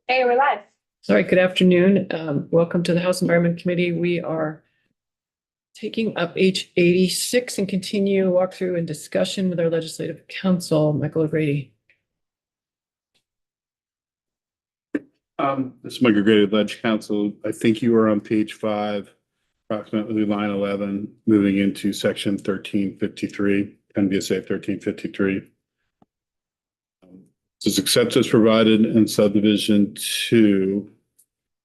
Hey, we're live. All right, good afternoon. Welcome to the House Environment Committee. We are taking up H86 and continue walkthrough and discussion with our legislative counsel, Michael O'Grady. This is Michael O'Grady, Ledge Council. I think you are on page 5, approximately line 11, moving into section 1353, NBSA 1353. This is accept as provided in subdivision 2,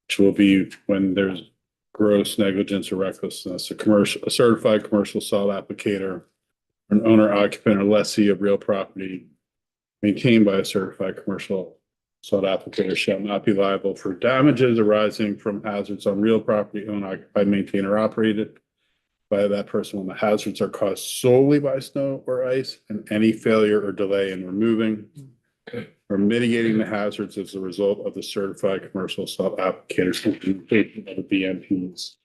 which will be when there's gross negligence or recklessness. A certified commercial salt applicator, an owner, occupant, or lessee of real property maintained by a certified commercial salt applicator shall not be liable for damages arising from hazards on real property owned, occupied, maintained, or operated by that person when the hazards are caused solely by snow or ice, and any failure or delay in removing or mitigating the hazards as a result of the certified commercial salt applicator's implementation of the BMPs.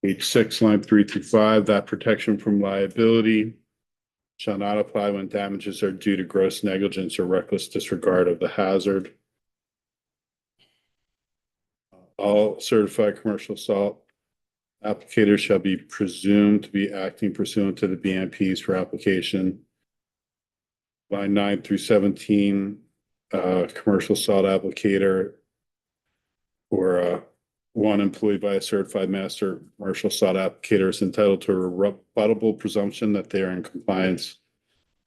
Page 6, line 3 through 5, that protection from liability shall not apply when damages are due to gross negligence or reckless disregard of the hazard. All certified commercial salt applicators shall be presumed to be acting pursuant to the BMPs for application. Line 9 through 17, commercial salt applicator or one employed by a certified master commercial salt applicator is entitled to a rebuttable presumption that they are in compliance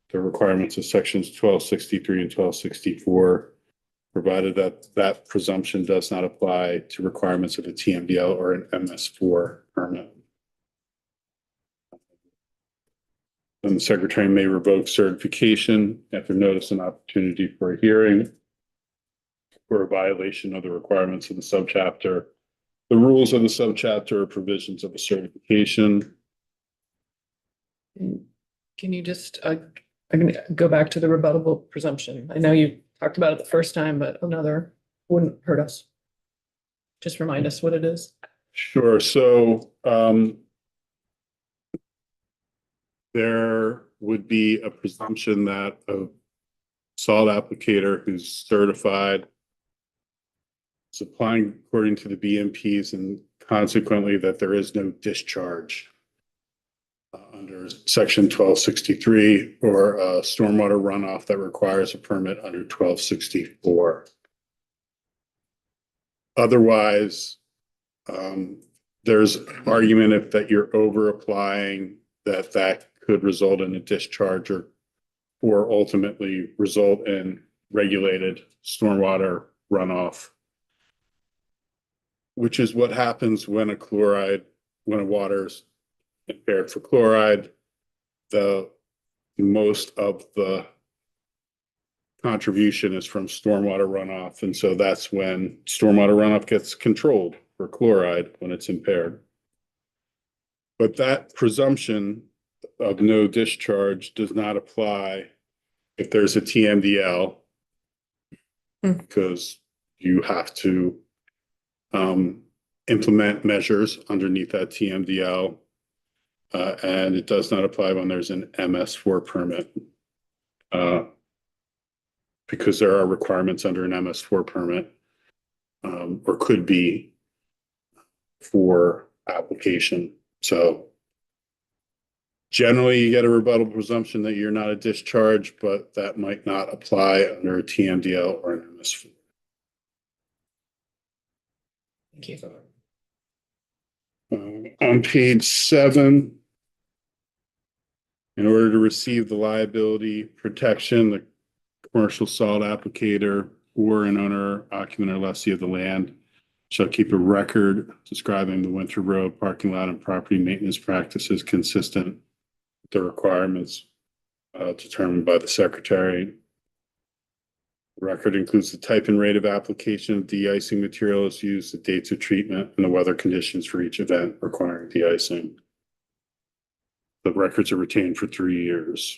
with the requirements of sections 1263 and 1264, provided that that presumption does not apply to requirements of a TMDL or an MS4 permit. Then the secretary may revoke certification after notice and opportunity for a hearing for a violation of the requirements of the subchapter, the rules of the subchapter, or provisions of the certification. Can you just, I'm going to go back to the rebuttable presumption. I know you talked about it the first time, but another wouldn't hurt us. Just remind us what it is. Sure. So there would be a presumption that a salt applicator who's certified is applying according to the BMPs, and consequently that there is no discharge under section 1263 or stormwater runoff that requires a permit under 1264. Otherwise, there's argument if that you're over applying that could result in a discharge or ultimately result in regulated stormwater runoff, which is what happens when a water's impaired for chloride. The most of the contribution is from stormwater runoff, and so that's when stormwater runoff gets controlled for chloride when it's impaired. But that presumption of no discharge does not apply if there's a TMDL, because you have to implement measures underneath that TMDL, and it does not apply when there's an MS4 permit, because there are requirements under an MS4 permit, or could be, for application. So generally you get a rebuttable presumption that you're not a discharge, but that might not apply under a TMDL or an MS4. Thank you. On page 7, in order to receive the liability protection, the commercial salt applicator or an owner, occupant, or lessee of the land shall keep a record describing the winter road, parking lot, and property maintenance practices consistent with the requirements determined by the secretary. The record includes the type and rate of application of de-icing materials used, the dates of treatment, and the weather conditions for each event requiring de-icing. The records are retained for 3 years.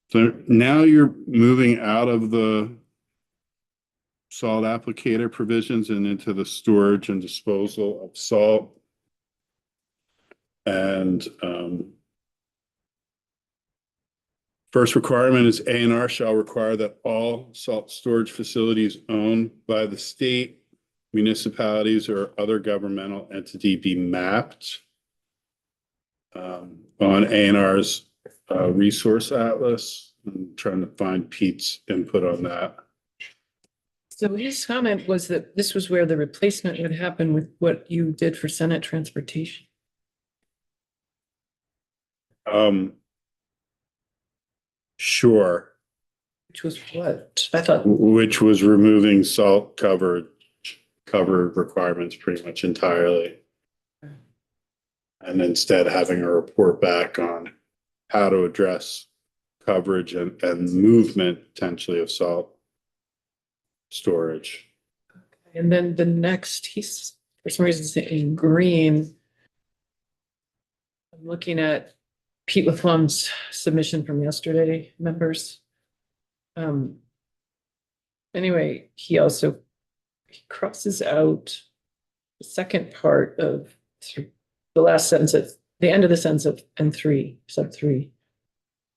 So now you're moving out of the salt applicator provisions and into the storage and disposal of salt. And First requirement is A&R shall require that all salt storage facilities owned by the state, municipalities, or other governmental entity be mapped on A&R's resource atlas. I'm trying to find Pete's input on that. So his comment was that this was where the replacement would happen with what you did for Senate Transportation. Sure. Which was what? I thought, Which was removing salt covered requirements pretty much entirely. And instead having a report back on how to address coverage and movement potentially of salt storage. and then the next, he's, for some reason, in green. I'm looking at Pete Laflamme's submission from yesterday, members. Anyway, he crosses out the second part of the last sentence at the end of the sentence of N3, sub 3.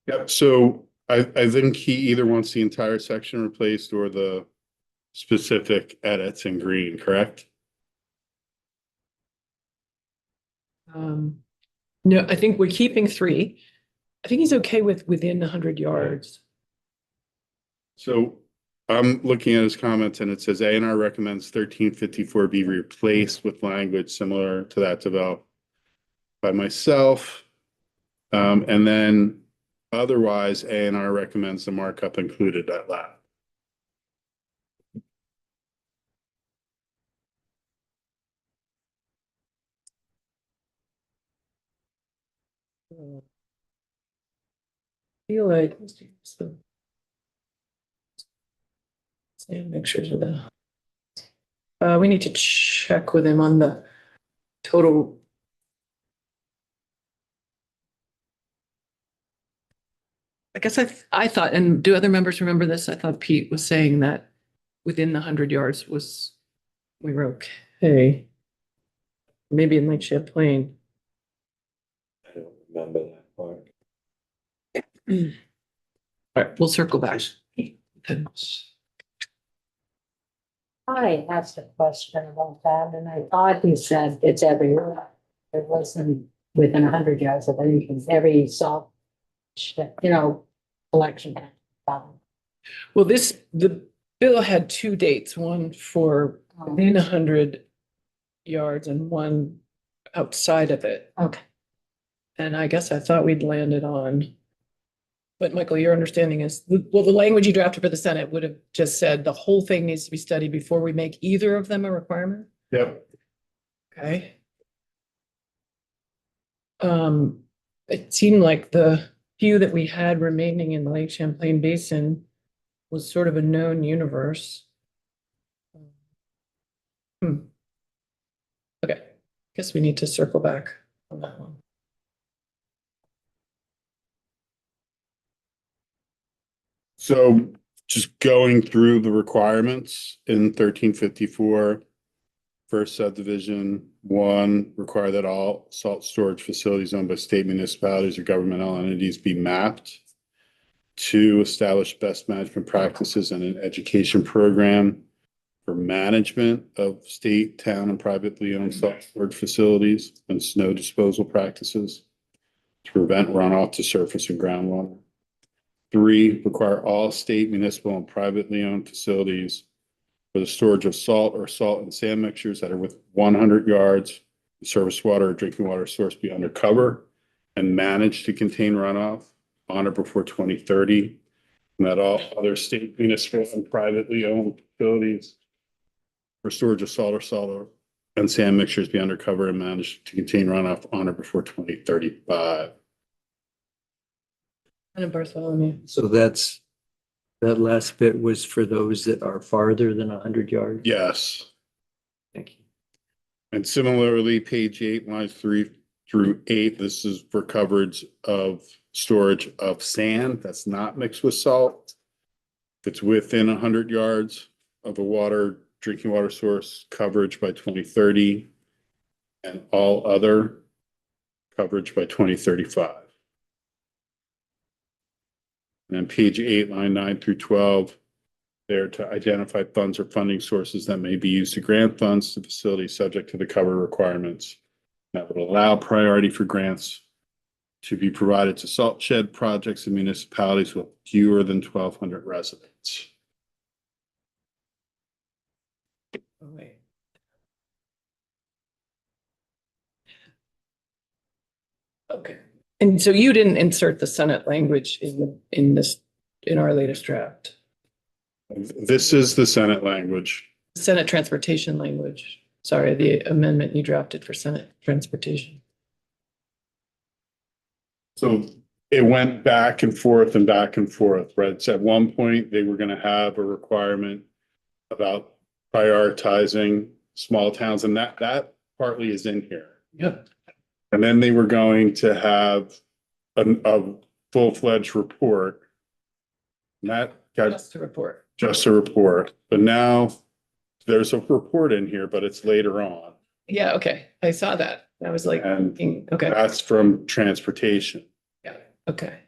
Yep, so I think he either wants the entire section replaced or the specific edits in green, correct? No, I think we're keeping 3. I think he's okay with within 100 yards. So I'm looking at his comments and it says A&R recommends 1354 be replaced with language similar to that developed by myself. And then otherwise A&R recommends the markup included at last. Feel like make sure of that. We need to check with him on the total. I guess I thought, and do other members remember this? I thought Pete was saying that within the 100 yards we were okay. Maybe in Lake Champlain. I don't remember that part. All right, we'll circle back. I asked a question about that and I thought he said it's everywhere. It wasn't within 100 yards of anything, every salt, collection. Well, the bill had 2 dates, one for within 100 yards and one outside of it. Okay, And I guess I thought we'd landed on. But Michael, your understanding is, well, the language you drafted for the Senate would have just said the whole thing needs to be studied before we make either of them a requirement? Yep. Okay. It seemed like the few that we had remaining in the Lake Champlain Basin was sort of a known universe. Okay, guess we need to circle back on that one. So just going through the requirements in 1354, first subdivision 1, require that all salt storage facilities owned by state municipalities or governmental entities be mapped. 2, establish best management practices and an education program for management of state, town, and privately owned salt storage facilities and snow disposal practices to prevent runoff to surface and groundwater. 3, require all state, municipal, and privately owned facilities for the storage of salt or salt and sand mixtures that are within 100 yards, the surface water or drinking water source be undercover and managed to contain runoff on or before 2030. And that all other state, municipal, and privately owned facilities for storage of salt or and sand mixtures be undercover and managed to contain runoff on or before 2035. And Bartholomew. So that last bit was for those that are farther than 100 yards? Yes. Thank you. And similarly, page 8, lines 3 through 8, this is for coverage of storage of sand that's not mixed with salt. If it's within 100 yards of a drinking water source, coverage by 2030, and all other coverage by 2035. And then page 8, line 9 through 12, there to identify funds or funding sources that may be used to grant funds to facilities subject to the cover requirements. That would allow priority for grants to be provided to salt shed projects in municipalities with fewer than 1,200 residents. Oh, wait. Okay, and so you didn't insert the Senate language in our latest draft, This is the Senate language. Senate transportation language. Sorry, the amendment you drafted for Senate transportation. So it went back and forth and back and forth, right? So at one point, they were going to have a requirement about prioritizing small towns, and that partly is in here. Yep. And then they were going to have a full-fledged report. And that got Just to report. just a report, but now there's a report in here, but it's later on. Yeah, okay, I saw that. I was like, And okay, that's from transportation. yeah, okay.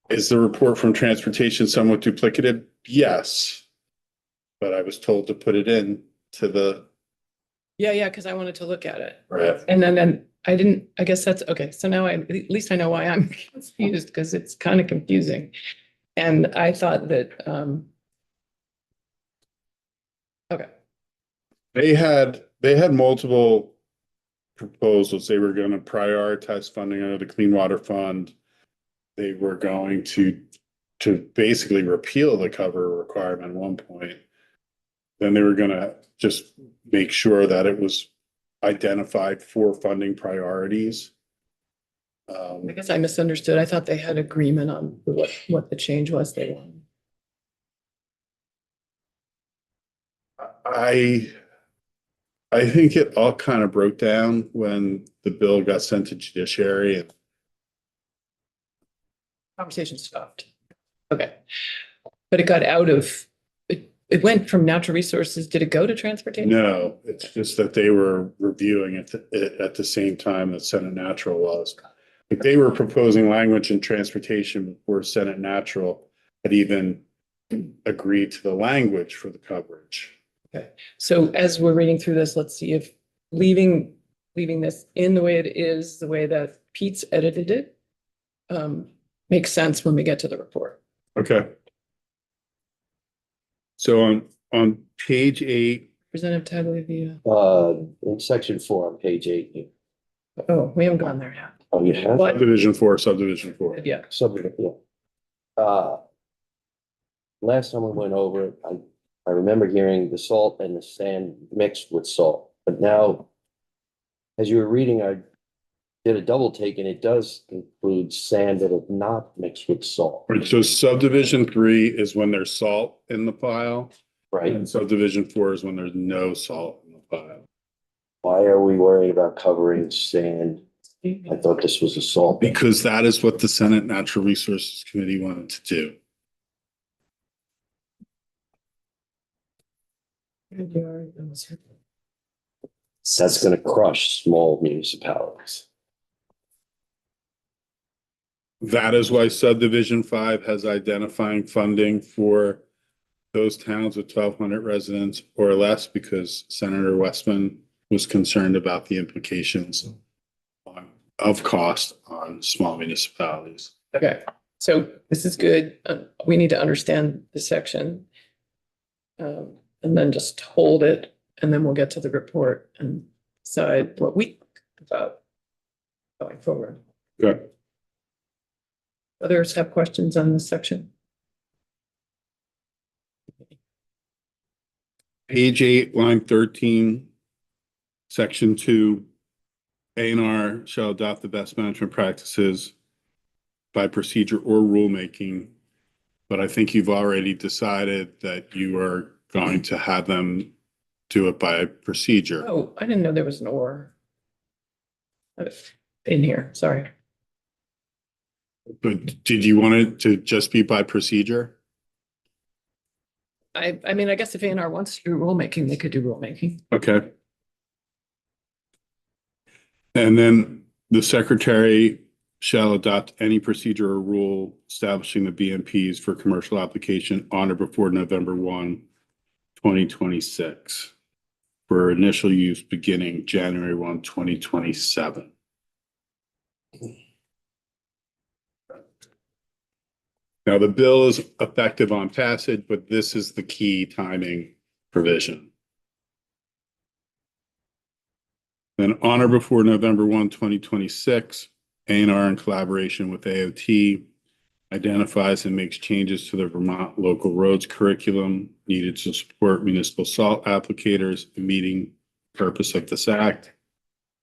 Is the report from transportation somewhat duplicative? Yes. But I was told to put it in to the. Yeah, because I wanted to look at it. Right. And then I didn't, I guess that's, okay, so now at least I know why I'm confused, because it's kind of confusing. And I thought that, okay, They had multiple proposals. They were going to prioritize funding under the Clean Water Fund. They were going to basically repeal the cover requirement at one point. Then they were going to just make sure that it was identified for funding priorities. I guess I misunderstood. I thought they had agreement on what the change was they wanted. I think it all kind of broke down when the bill got sent to judiciary, and Conversation stopped. Okay. But it got out of, it went from natural resources. Did it go to transportation? no, it's just that they were reviewing it at the same time that Senate Natural was. Like, they were proposing language in transportation before Senate Natural had even agreed to the language for the coverage. So as we're reading through this, let's see if leaving this in the way it is, the way that Pete's edited it, makes sense when we get to the report. Okay. So on page 8, Representative Tagliavia. In section 4 on page 8. Oh, we haven't gone there yet. Oh, you have? What? subdivision 4, subdivision 4. Yeah. Subject, yeah. Last time we went over it, I remember hearing the salt and the sand mixed with salt, but now, as you were reading, I did a double take, and it does include sand that is not mixed with salt, Right, so subdivision 3 is when there's salt in the pile, right? and subdivision 4 is when there's no salt in the pile. Why are we worried about covering sand? I thought this was a salt. Because that is what the Senate Natural Resources Committee wanted to do. That's gonna crush small municipalities. That is why subdivision 5 has identifying funding for those towns with 1,200 residents or less, because Senator Westman was concerned about the implications of cost on small municipalities. Okay, so this is good. We need to understand the section. And then just hold it, and then we'll get to the report and decide what we think about going forward. Okay. Others have questions on this section? Page 8, line 13, section 2, A&R shall adopt the best management practices by procedure or rulemaking. But I think you've already decided that you are going to have them do it by procedure. Oh, I didn't know there was an or in here, sorry. But did you want it to just be by procedure? I mean, I guess if A&R wants to do rulemaking, they could do rulemaking. Okay. And then the secretary shall adopt any procedure or rule establishing the BMPs for commercial application on or before November 1, 2026, for initial use beginning January 1, 2027. Now, the bill is effective on passage, but this is the key timing provision. Then on or before November 1, 2026, A&R in collaboration with AOT identifies and makes changes to the Vermont local roads curriculum needed to support municipal salt applicators in meeting the purpose of this act,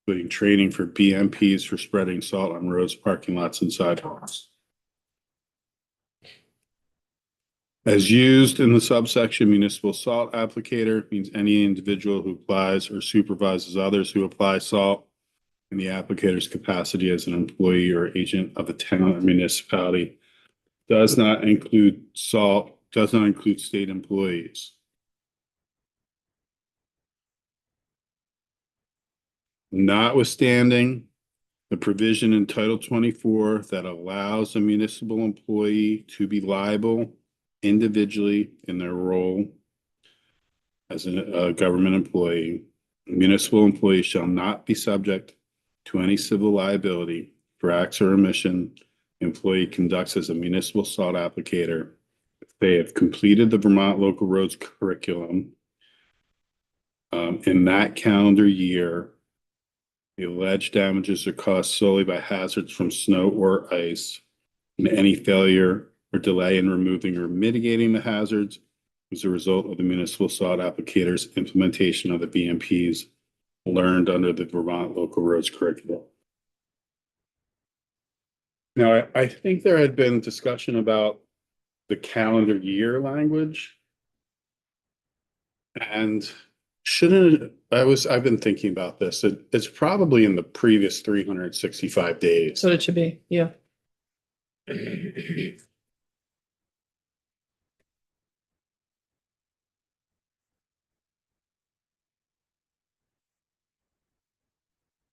including training for BMPs for spreading salt on roads, parking lots, and sidewalks. As used in the subsection, municipal salt applicator means any individual who applies or supervises others who apply salt in the applicator's capacity as an employee or agent of the town or municipality. Does not include state employees. Notwithstanding the provision in Title 24 that allows a municipal employee to be liable individually in their role as a government employee, a municipal employee shall not be subject to any civil liability for acts or omission the employee conducts as a municipal salt applicator if they have completed the Vermont local roads curriculum in that calendar year. The alleged damages are caused solely by hazards from snow or ice, and any failure or delay in removing or mitigating the hazards as a result of the municipal salt applicator's implementation of the BMPs learned under the Vermont local roads curriculum. Now, I think there had been discussion about the calendar year language. And I've been thinking about this. It's probably in the previous 365 days. So it should be, yeah.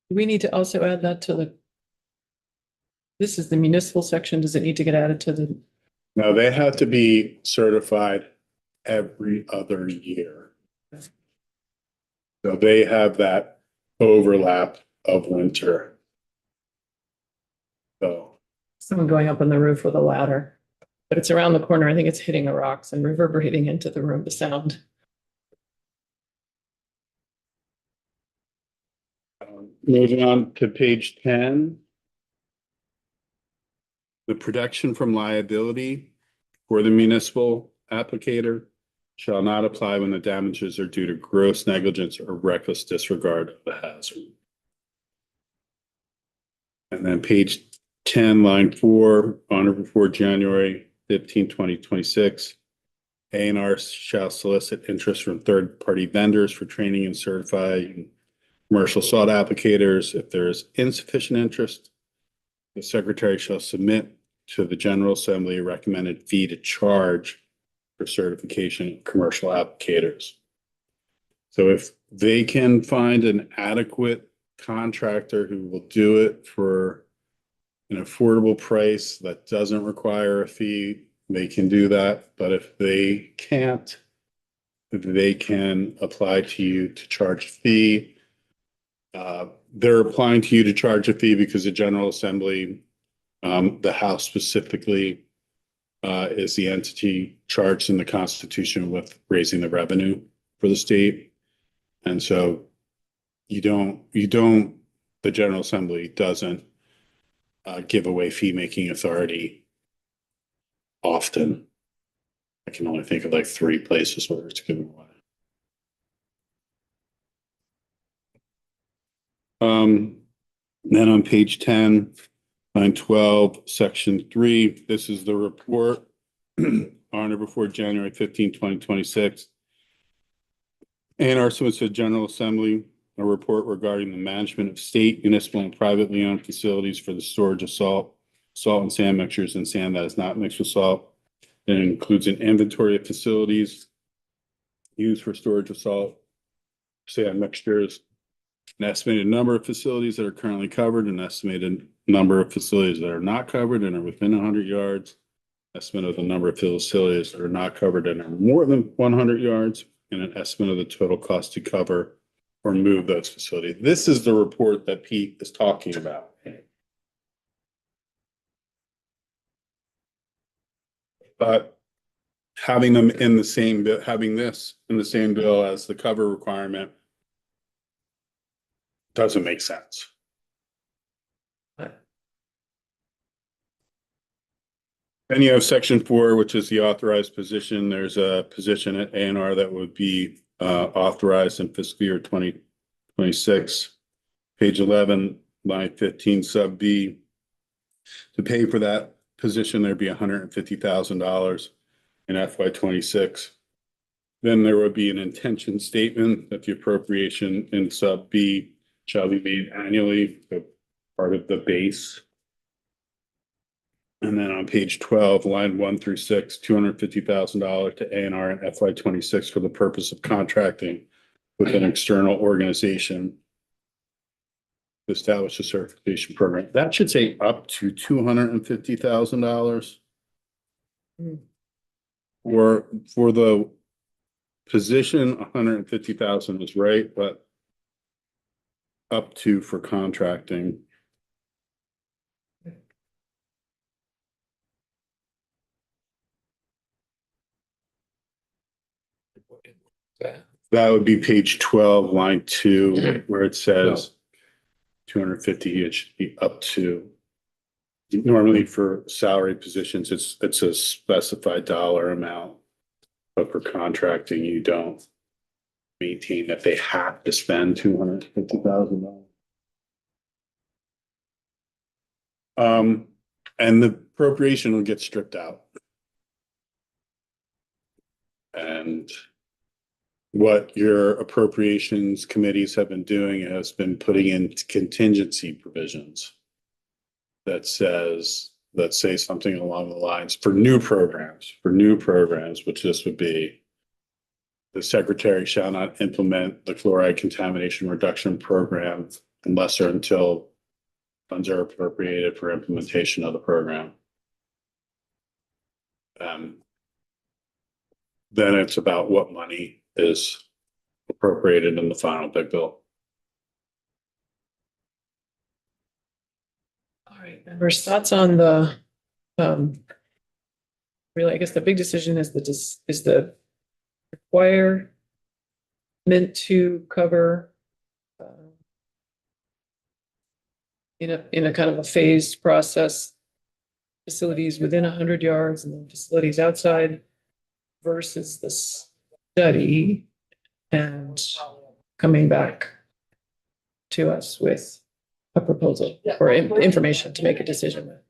We need to also add that to this is the municipal section. Does it need to get added to the? No, they have to be certified every other year. So they have that overlap of winter. So, Someone going up on the roof with a ladder, but it's around the corner. I think it's hitting the rocks and reverberating into the room, the sound. moving on to page 10. The protection from liability for the municipal applicator shall not apply when the damages are due to gross negligence or reckless disregard of the hazard. And then page 10, line 4, on or before January 15, 2026, A&R shall solicit interest from third-party vendors for training and certifying commercial salt applicators. If there is insufficient interest, the secretary shall submit to the General Assembly a recommended fee to charge for certification of commercial applicators. So if they can find an adequate contractor who will do it for an affordable price that doesn't require a fee, they can do that. But if they can't, they can apply to you to charge a fee. They're applying to you to charge a fee because the General Assembly, the House specifically, is the entity charged in the Constitution with raising the revenue for the state. And so the General Assembly doesn't give away fee-making authority often. I can only think of like 3 places where it's given away. Then on page 10, line 12, section 3, this is the report on or before January 15, 2026. A&R submits to the General Assembly a report regarding the management of state, municipal, and privately owned facilities for the storage of salt and sand mixtures, and sand that is not mixed with salt. It includes an inventory of facilities used for storage of salt, sand mixtures, an estimated number of facilities that are currently covered, an estimated number of facilities that are not covered and are within 100 yards, estimate of the number of facilities that are not covered and are more than 100 yards, and an estimate of the total cost to cover or move those facilities. This is the report that Pete is talking about. But having them in the same, having this in the same bill as the cover requirement doesn't make sense. Then you have section 4, which is the authorized position. There's a position at A&R that would be authorized in fiscal year 2026. Page 11, line 15, sub B. To pay for that position, there'd be $150,000 in FY 26. Then there would be an intention statement that the appropriation in sub B shall be made annually, the part of the base. And then on page 12, line 1 through 6, $250,000 to A&R and FY 26 for the purpose of contracting with an external organization to establish a certification program. That should say up to $250,000. Or for the position, 150,000 is right, but up to for contracting. That would be page 12, line 2, where it says 250, it should be up to. Normally for salary positions, it's a specified dollar amount. But for contracting, you don't maintain that they have to spend $250,000. And the appropriation will get stripped out. And what your appropriations committees have been doing has been putting in contingency provisions that say something along the lines for new programs, which this would be: the secretary shall not implement the fluoride contamination reduction program unless or until funds are appropriated for implementation of the program. Then it's about what money is appropriated in the final big bill. All right, members, thoughts on the, really, I guess the big decision is the requirement to cover in a kind of a phased process, facilities within 100 yards and then facilities outside, versus the study and coming back to us with a proposal or information to make a decision with.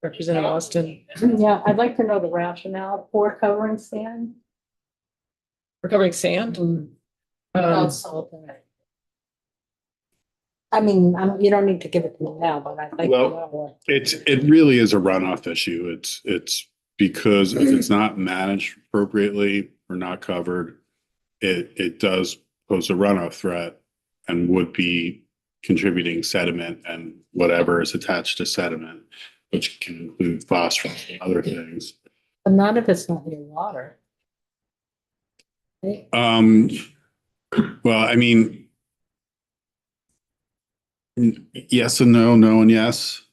Representative Austin, Yeah, I'd like to know the rationale for covering sand. we're covering sand. Without salt in it. I mean, you don't need to give it to me now, but I'd like to know. It really is a runoff issue. It's because if it's not managed appropriately or not covered, it does pose a runoff threat and would be contributing sediment and whatever is attached to sediment, which can include phosphorus and other things. But not if it's not near water. Well, I mean, yes and no, no and yes.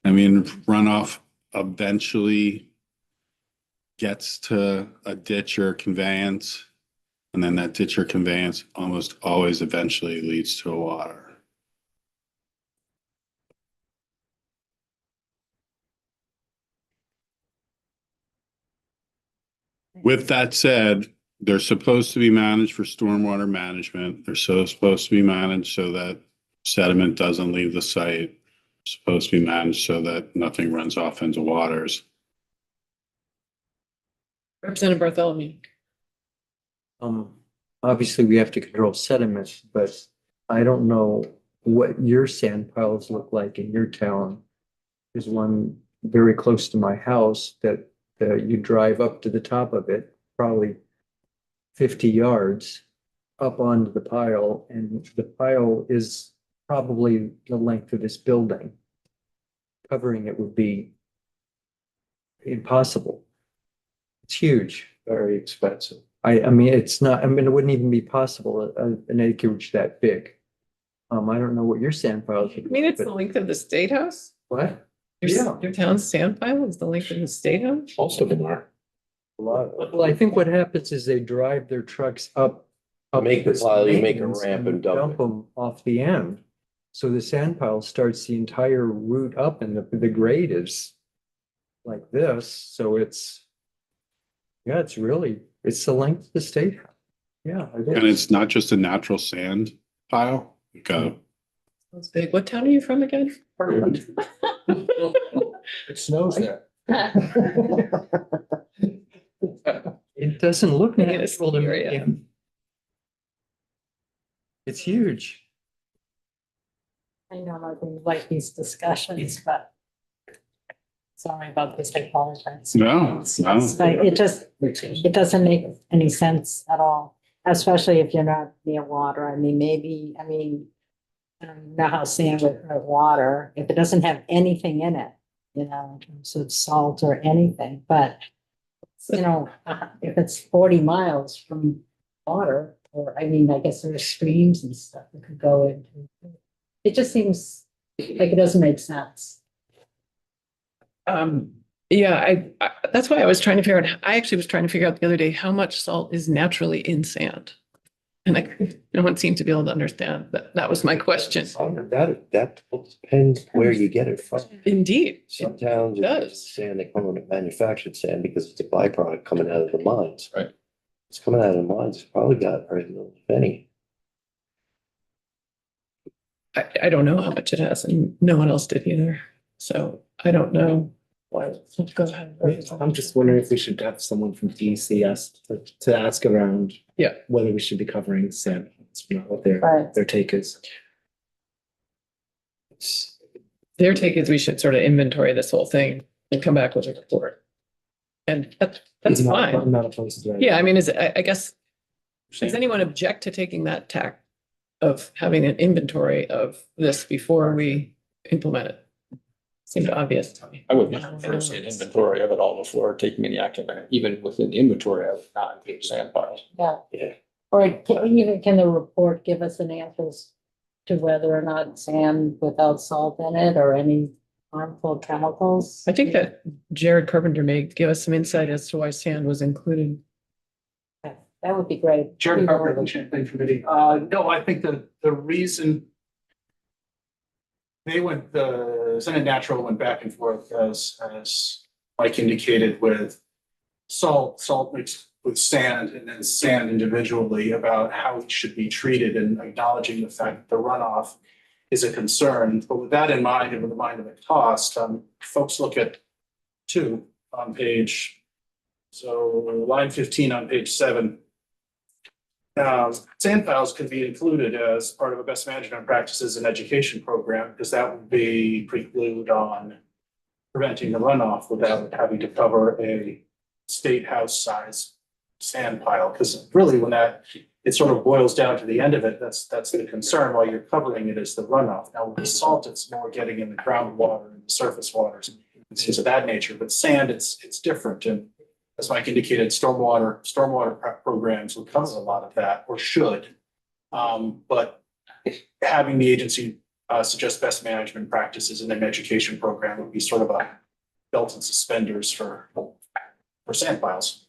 I mean, runoff eventually gets to a ditch or conveyance, and then that ditch or conveyance almost always eventually leads to a water. With that said, they're supposed to be managed for stormwater management. They're supposed to be managed so that sediment doesn't leave the site. Supposed to be managed so that nothing runs off into waters. Representative Bartholomew. Obviously we have to control sediments, but I don't know what your sand piles look like in your town. There's one very close to my house that you drive up to the top of it, probably 50 yards up onto the pile, and the pile is probably the length of this building. Covering it would be impossible. It's huge. Very expensive. I mean, it's not, I mean, it wouldn't even be possible, an acreage that big. I don't know what your sand piles. I mean, it's the length of the State House. What? Your town's sand pile is the length of the State House? Most of them are. A lot of Well, I think what happens is they drive their trucks up. Make the this pile, you make a maintenance ramp and dump it. them off the end. So the sand pile starts the entire route up and the grade is like this, so it's. Yeah, it's really, it's the length of the State House. Yeah. it And is. it's not just a natural sand pile, like It's big. What town are you from again? It snows there. It doesn't look Thinking of natural to Syria. me. It's huge. I know I don't like these discussions, but sorry about this, I apologize. No, It's no. like, it doesn't make any sense at all, especially if you're not near water. I mean, maybe, I mean, I don't know how sand with water, if it doesn't have anything in it, you know, in terms of salt or anything, but you know, if it's 40 miles from water, or I mean, I guess there are streams and stuff that could go into. It just seems like it doesn't make sense. Yeah, that's why I was trying to figure out, I actually was trying to figure out the other day how much salt is naturally in sand. And no one seemed to be able to understand that. That was my question. That depends where you get it from. Indeed. Some towns, does. it's sand, they come on manufactured sand because it's a byproduct coming out of the mines. Right. It's coming out of the mines, it's probably got very little, if any. I don't know how much it has and no one else did either. So I don't know. Why? Go ahead. I'm just wondering if we should have someone from DECS to ask around. Yeah. Whether we should be covering sand, what Right. their take is. It's, Their take is we should sort of inventory this whole thing and come back with a report. And that's I'm fine. not opposed to that. Yeah, I mean, I guess, does anyone object to taking that tack of having an inventory of this before we implement it? Seemed obvious to me. I would prefer to see an inventory of it all before taking any action, even within the inventory of not include sand piles. Yeah. Yeah. Or can the report give us an answer to whether or not sand without salt in it or any harmful chemicals? I think that Jared Carpenter may give us some insight as to why sand was included. That would be great. Jared Carpenter, the Champlain Committee. No, I think the reason the Senate Natural went back and forth as Mike indicated with salt mixed with sand and then sand individually about how it should be treated and acknowledging the fact that the runoff is a concern. But with that in mind and with the mind of the cost, folks look at two on page, so line 15 on page 7. Sand piles could be included as part of a best management practices and education program, because that would be preclude on preventing the runoff without having to cover a state house size sand pile. Because really, when it sort of boils down to the end of it, that's the concern while you're covering it is the runoff. Now with salt, it's more getting in the groundwater and the surface waters and things of that nature. But sand, it's different. And as Mike indicated, stormwater programs would cover a lot of that, or should. But having the agency suggest best management practices in an education program would be sort of a belt and suspenders for sand piles.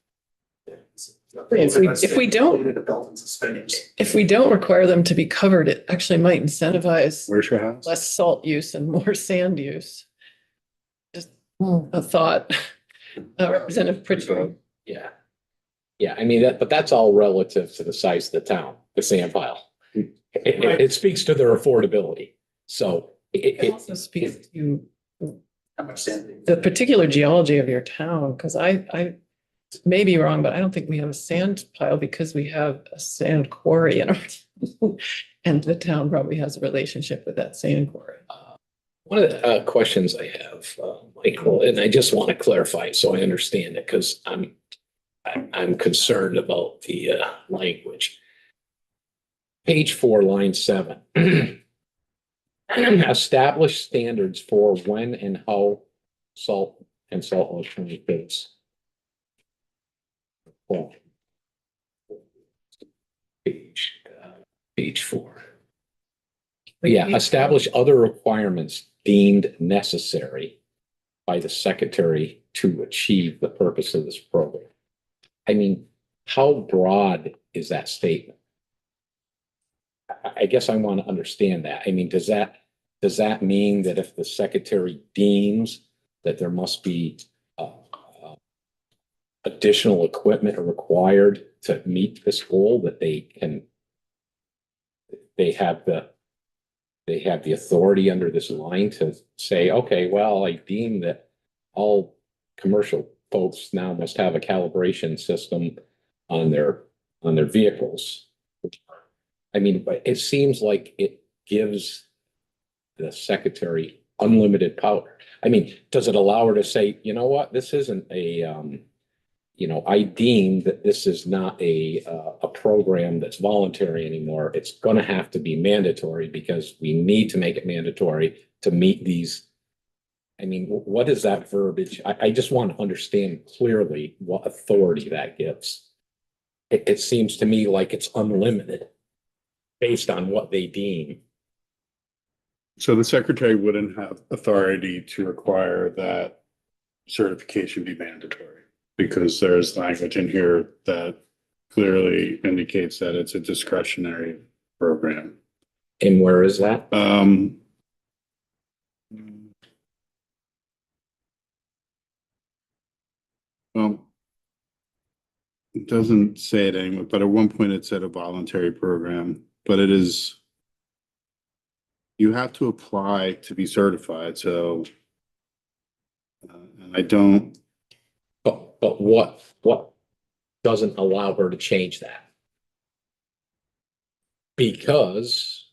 If we don't- The belt and suspenders. If we don't require them to be covered, it actually might incentivize Where's your house? less salt use and more sand use. Just Hmm. a thought. Representative Pritchard. Yeah. Yeah, I mean, but that's all relative to the size of the town, the sand pile. It speaks to their affordability. So It also speaks to How much sand? the particular geology of your town, because I may be wrong, but I don't think we have a sand pile because we have a sand quarry in our town. And the town probably has a relationship with that sand quarry. one of the questions I have, Michael, and I just want to clarify so I understand it, because I'm concerned about the language. Page 4, line 7. establish standards for when and how salt and salt alternatives. Well, page 4. Yeah, establish other requirements deemed necessary by the secretary to achieve the purpose of this program. I mean, how broad is that statement? I guess I want to understand that. I mean, does that mean that if the secretary deems that there must be additional equipment required to meet this goal, that they have the authority under this line to say, okay, well, I deem that all commercial folks now must have a calibration system on their vehicles. I mean, it seems like it gives the secretary unlimited power. I mean, does it allow her to say, you know what, this isn't I deem that this is not a program that's voluntary anymore. It's going to have to be mandatory because we need to make it mandatory to meet these. I mean, what is that verbiage? I just want to understand clearly what authority that gives. It seems to me like it's unlimited based on what they deem. So the secretary wouldn't have authority to require that certification be mandatory because there's language in here that clearly indicates that it's a discretionary program. And where is that? Well, it doesn't say it anymore, but at one point it said a voluntary program, but it is, you have to apply to be certified, so and I don't, But what doesn't allow her to change that? Because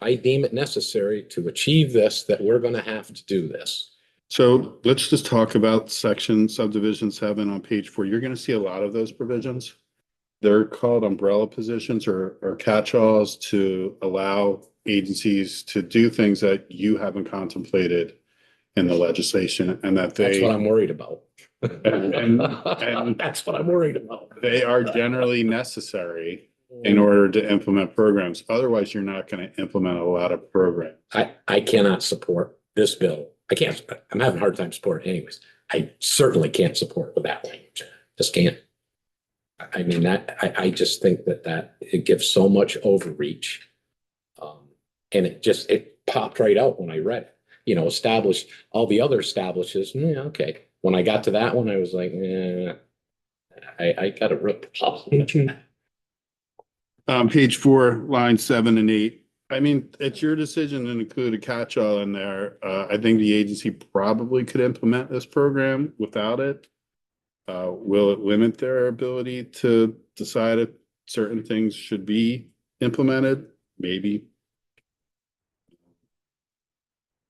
I deem it necessary to achieve this, that we're going to have to do this. so let's just talk about section subdivision 7 on page 4. You're going to see a lot of those provisions. They're called umbrella positions or catch-alls to allow agencies to do things that you haven't contemplated in the legislation and that That's what they, I'm worried about. and That's what I'm worried about. they are generally necessary in order to implement programs. Otherwise, you're not going to implement a lot of programs. I cannot support this bill. I'm having a hard time supporting it anyways. I certainly can't support with that language. Just can't. I mean, I just think that it gives so much overreach. And it popped right out when I read it. You know, establish all the other establishes. Yeah, okay. When I got to that one, I was like, I got a real problem. Page 4, lines 7 and 8. I mean, it's your decision to include a catch-all in there. I think the agency probably could implement this program without it. Will it limit their ability to decide if certain things should be implemented? Maybe.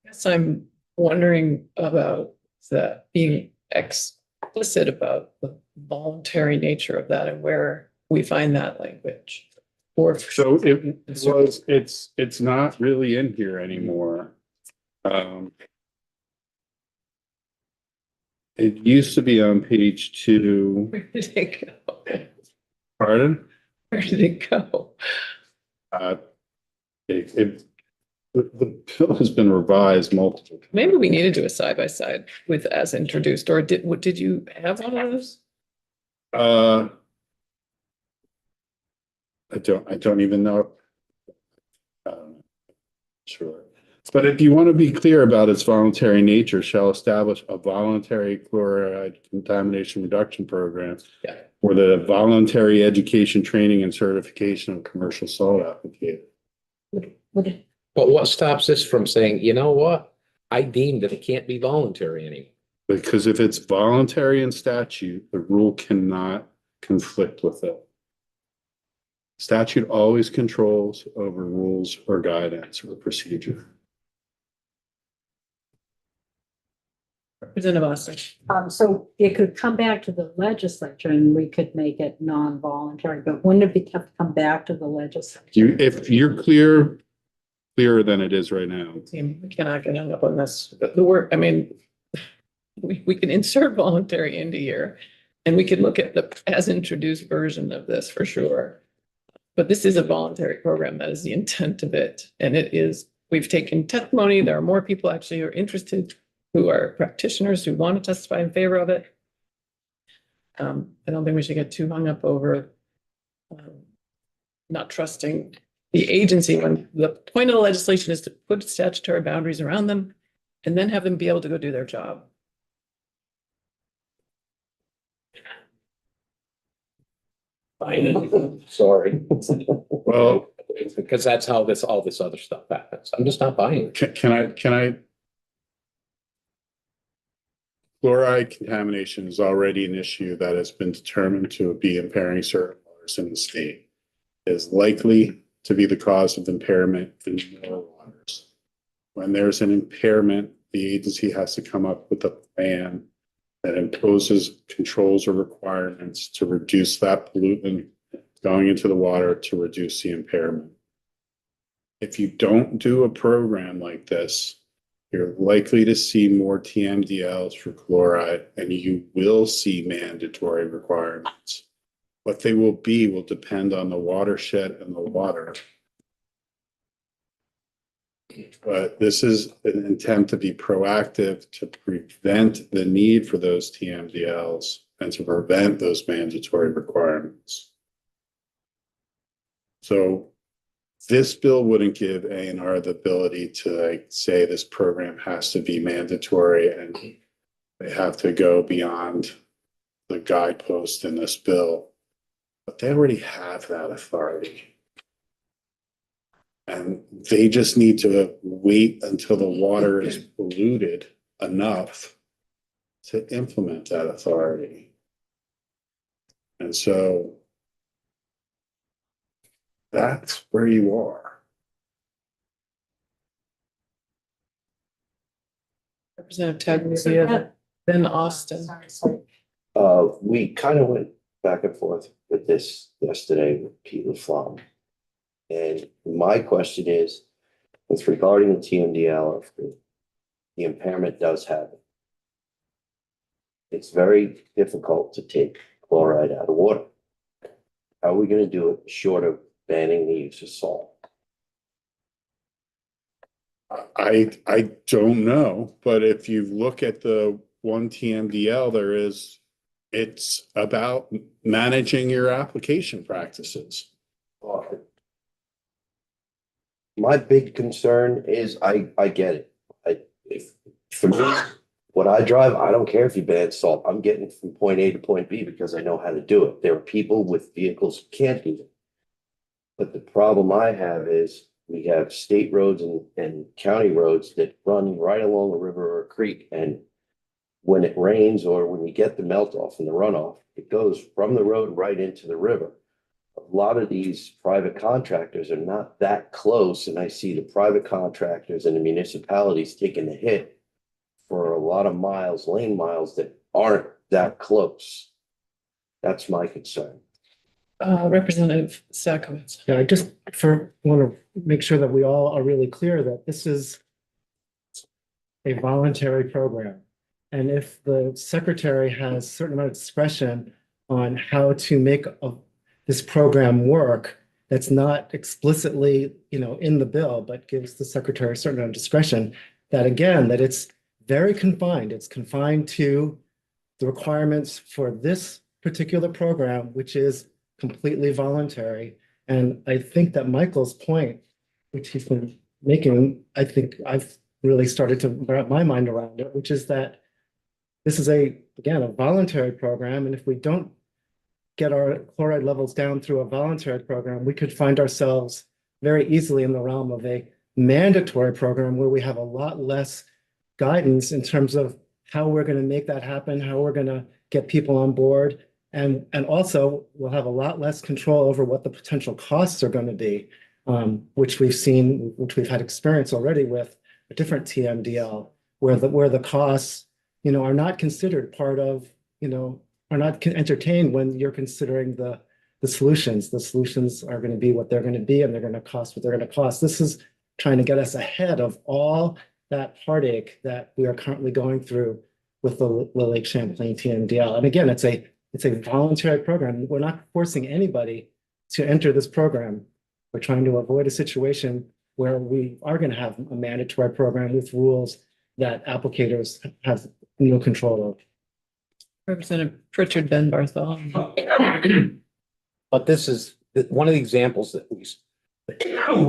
Yes, I'm wondering about that, being explicit about the voluntary nature of that and where we find that language. Or So it's not really in here anymore. It used to be on page 2. where did it go? Pardon? Where did it go? The bill has been revised multiple times. Maybe we need to do a side by side with as introduced, or did you have one of those? I don't even know. Sure. But if you want to be clear about its voluntary nature, shall establish a voluntary chloride contamination reduction program. Yeah. For the voluntary education, training and certification of commercial salt applicator. But what stops this from saying, you know what? I deem that it can't be voluntary anymore. Because if it's voluntary in statute, the rule cannot conflict with it. Statute always controls over rules or guidance or procedure. Representative Austin. So it could come back to the legislature and we could make it non-voluntary, but wouldn't it be tough to come back to the legislature? If you're clear clearer than it is right now. Team, we cannot get hung up on this. The work, I mean, we can insert voluntary into here and we can look at the as introduced version of this for sure. But this is a voluntary program. That is the intent of it. And it is, we've taken testimony. There are more people actually who are interested, who are practitioners who want to testify in favor of it. I don't think we should get too hung up over not trusting the agency when the point of the legislation is to put statutory boundaries around them and then have them be able to go do their job. Fine, sorry. Well, Because that's how all this other stuff happens. I'm just not buying it. can I? Fluoride contamination is already an issue that has been determined to be impairing certain waters in the state. It is likely to be the cause of impairment in mineral waters. When there's an impairment, the agency has to come up with a plan that imposes controls or requirements to reduce that pollutant going into the water to reduce the impairment. If you don't do a program like this, you're likely to see more TMDLs for chloride, and you will see mandatory requirements. What they will be will depend on the watershed and the water. But this is an attempt to be proactive to prevent the need for those TMDLs and to prevent those mandatory requirements. So this bill wouldn't give A&R the ability to say this program has to be mandatory and they have to go beyond the guidepost in this bill. But they already have that authority. And they just need to wait until the water is polluted enough to implement that authority. And so that's where you are. Representative Tagliaferri, then Austin. Sorry. We kind of went back and forth with this yesterday with Pete LaFlamme. And my question is, with regarding the TMDL, if the impairment does happen, it's very difficult to take chloride out of water. How are we going to do it short of banning the use of salt? I don't know, but if you look at the one TMDL, it's about managing your application practices. My big concern is I get it. For me, what I drive, I don't care if you ban salt. I'm getting from point A to point B because I know how to do it. There are people with vehicles who can't do it. But the problem I have is we have state roads and county roads that run right along a river or a creek. And when it rains or when you get the melt off and the runoff, it goes from the road right into the river. A lot of these private contractors are not that close, and I see the private contractors and the municipalities taking the hit for a lot of miles, lane miles that aren't that close. That's my concern. Representative Sakowicz. Yeah, I just want to make sure that we all are really clear that this is a voluntary program. And if the secretary has a certain amount of discretion on how to make this program work, that's not explicitly, in the bill, but gives the secretary a certain amount of discretion, that again, that it's very confined. It's confined to the requirements for this particular program, which is completely voluntary. And I think that Michael's point, which he's been making, I think I've really started to wrap my mind around it, which is that this is again, a voluntary program. And if we don't get our chloride levels down through a voluntary program, we could find ourselves very easily in the realm of a mandatory program where we have a lot less guidance in terms of how we're going to make that happen, how we're going to get people on board. And also we'll have a lot less control over what the potential costs are going to be, which we've had experience already with a different TMDL, where the costs, are not considered part of, are not entertained when you're considering the solutions. The solutions are going to be what they're going to be, and they're going to cost what they're going to cost. This is trying to get us ahead of all that heartache that we are currently going through with the Lake Champlain TMDL. And again, it's a voluntary program. We're not forcing anybody to enter this program. We're trying to avoid a situation where we are going to have a mandatory program with rules that applicators have no control of. Representative Pritchard, then Bartholomew. But this is one of the examples that we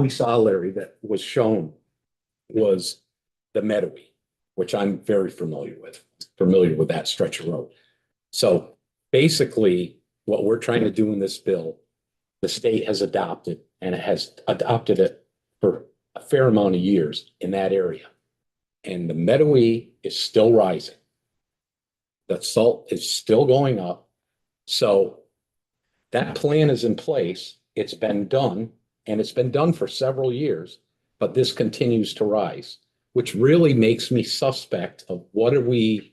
saw, Larry, that was shown was the Meadowy, which I'm very familiar with that stretch of road. So basically, what we're trying to do in this bill, the state has adopted, and it has adopted it for a fair amount of years in that area. And the Meadowy is still rising. The salt is still going up. So that plan is in place. It's been done, and it's been done for several years, but this continues to rise, which really makes me suspect of what are we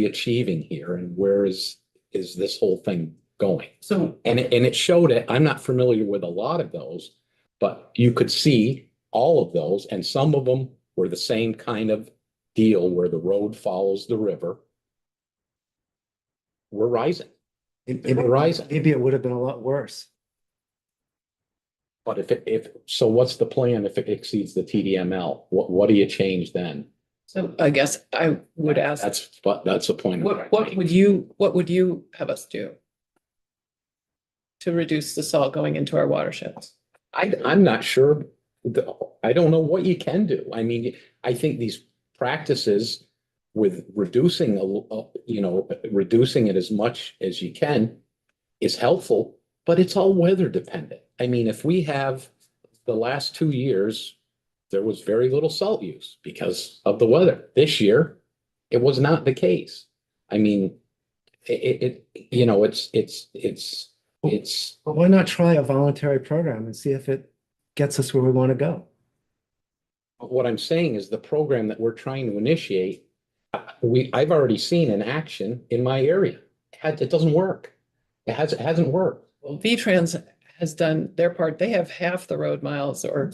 achieving here, and where is this whole thing going? So And it showed it. I'm not familiar with a lot of those, but you could see all of those, and some of them were the same kind of deal where the road follows the river. We're rising. We're rising. Maybe it would have been a lot worse. But so what's the plan if it exceeds the TDML? What do you change then? So I guess I would ask, That's the point. what would you have us do to reduce the salt going into our watersheds? I'm not sure. I don't know what you can do. I mean, I think these practices with reducing, reducing it as much as you can is helpful, but it's all weather dependent. I mean, if we have the last 2 years, there was very little salt use because of the weather. This year, it was not the case. I mean, it's But why not try a voluntary program and see if it gets us where we want to go? what I'm saying is the program that we're trying to initiate, I've already seen in action in my area. It doesn't work. It hasn't worked. Well, V-Trans has done their part. They have half the road miles or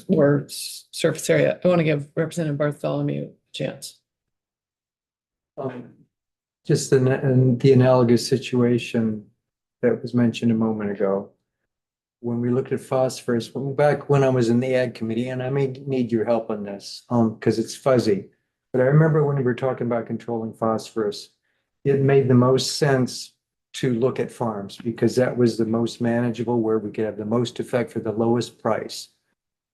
surface area. I want to give Representative Bartholomew a chance. Just the analogous situation that was mentioned a moment ago. When we looked at phosphorus, back when I was in the Ag Committee, and I may need your help on this, because it's fuzzy. But I remember when we were talking about controlling phosphorus, it made the most sense to look at farms because that was the most manageable, where we could have the most effect for the lowest price.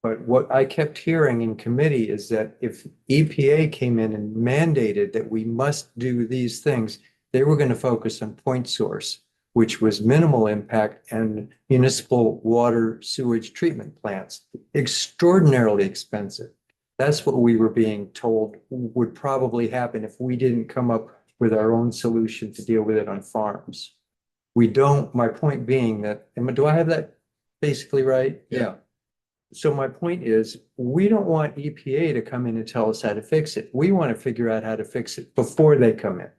But what I kept hearing in committee is that if EPA came in and mandated that we must do these things, they were going to focus on point source, which was minimal impact, and municipal water sewage treatment plants, extraordinarily expensive. That's what we were being told would probably happen if we didn't come up with our own solution to deal with it on farms. We don't, my point being that, do I have that basically right? Yeah. So my point is, we don't want EPA to come in and tell us how to fix it. We want to figure out how to fix it before they come in.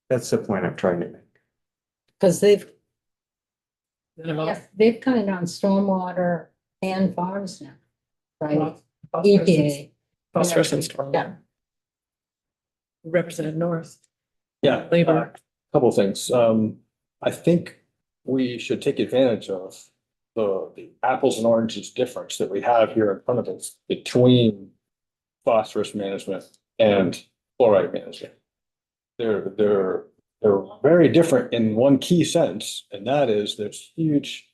That's the point I'm trying to make. Because they've Yes. come in on stormwater and farms now, right? EPA. Phosphorus and storm. Yeah. Representative North. Yeah. Labor. Couple of things. I think we should take advantage of the apples and oranges difference that we have here in front of us between phosphorus management and chloride management. They're very different in one key sense, and that is there's huge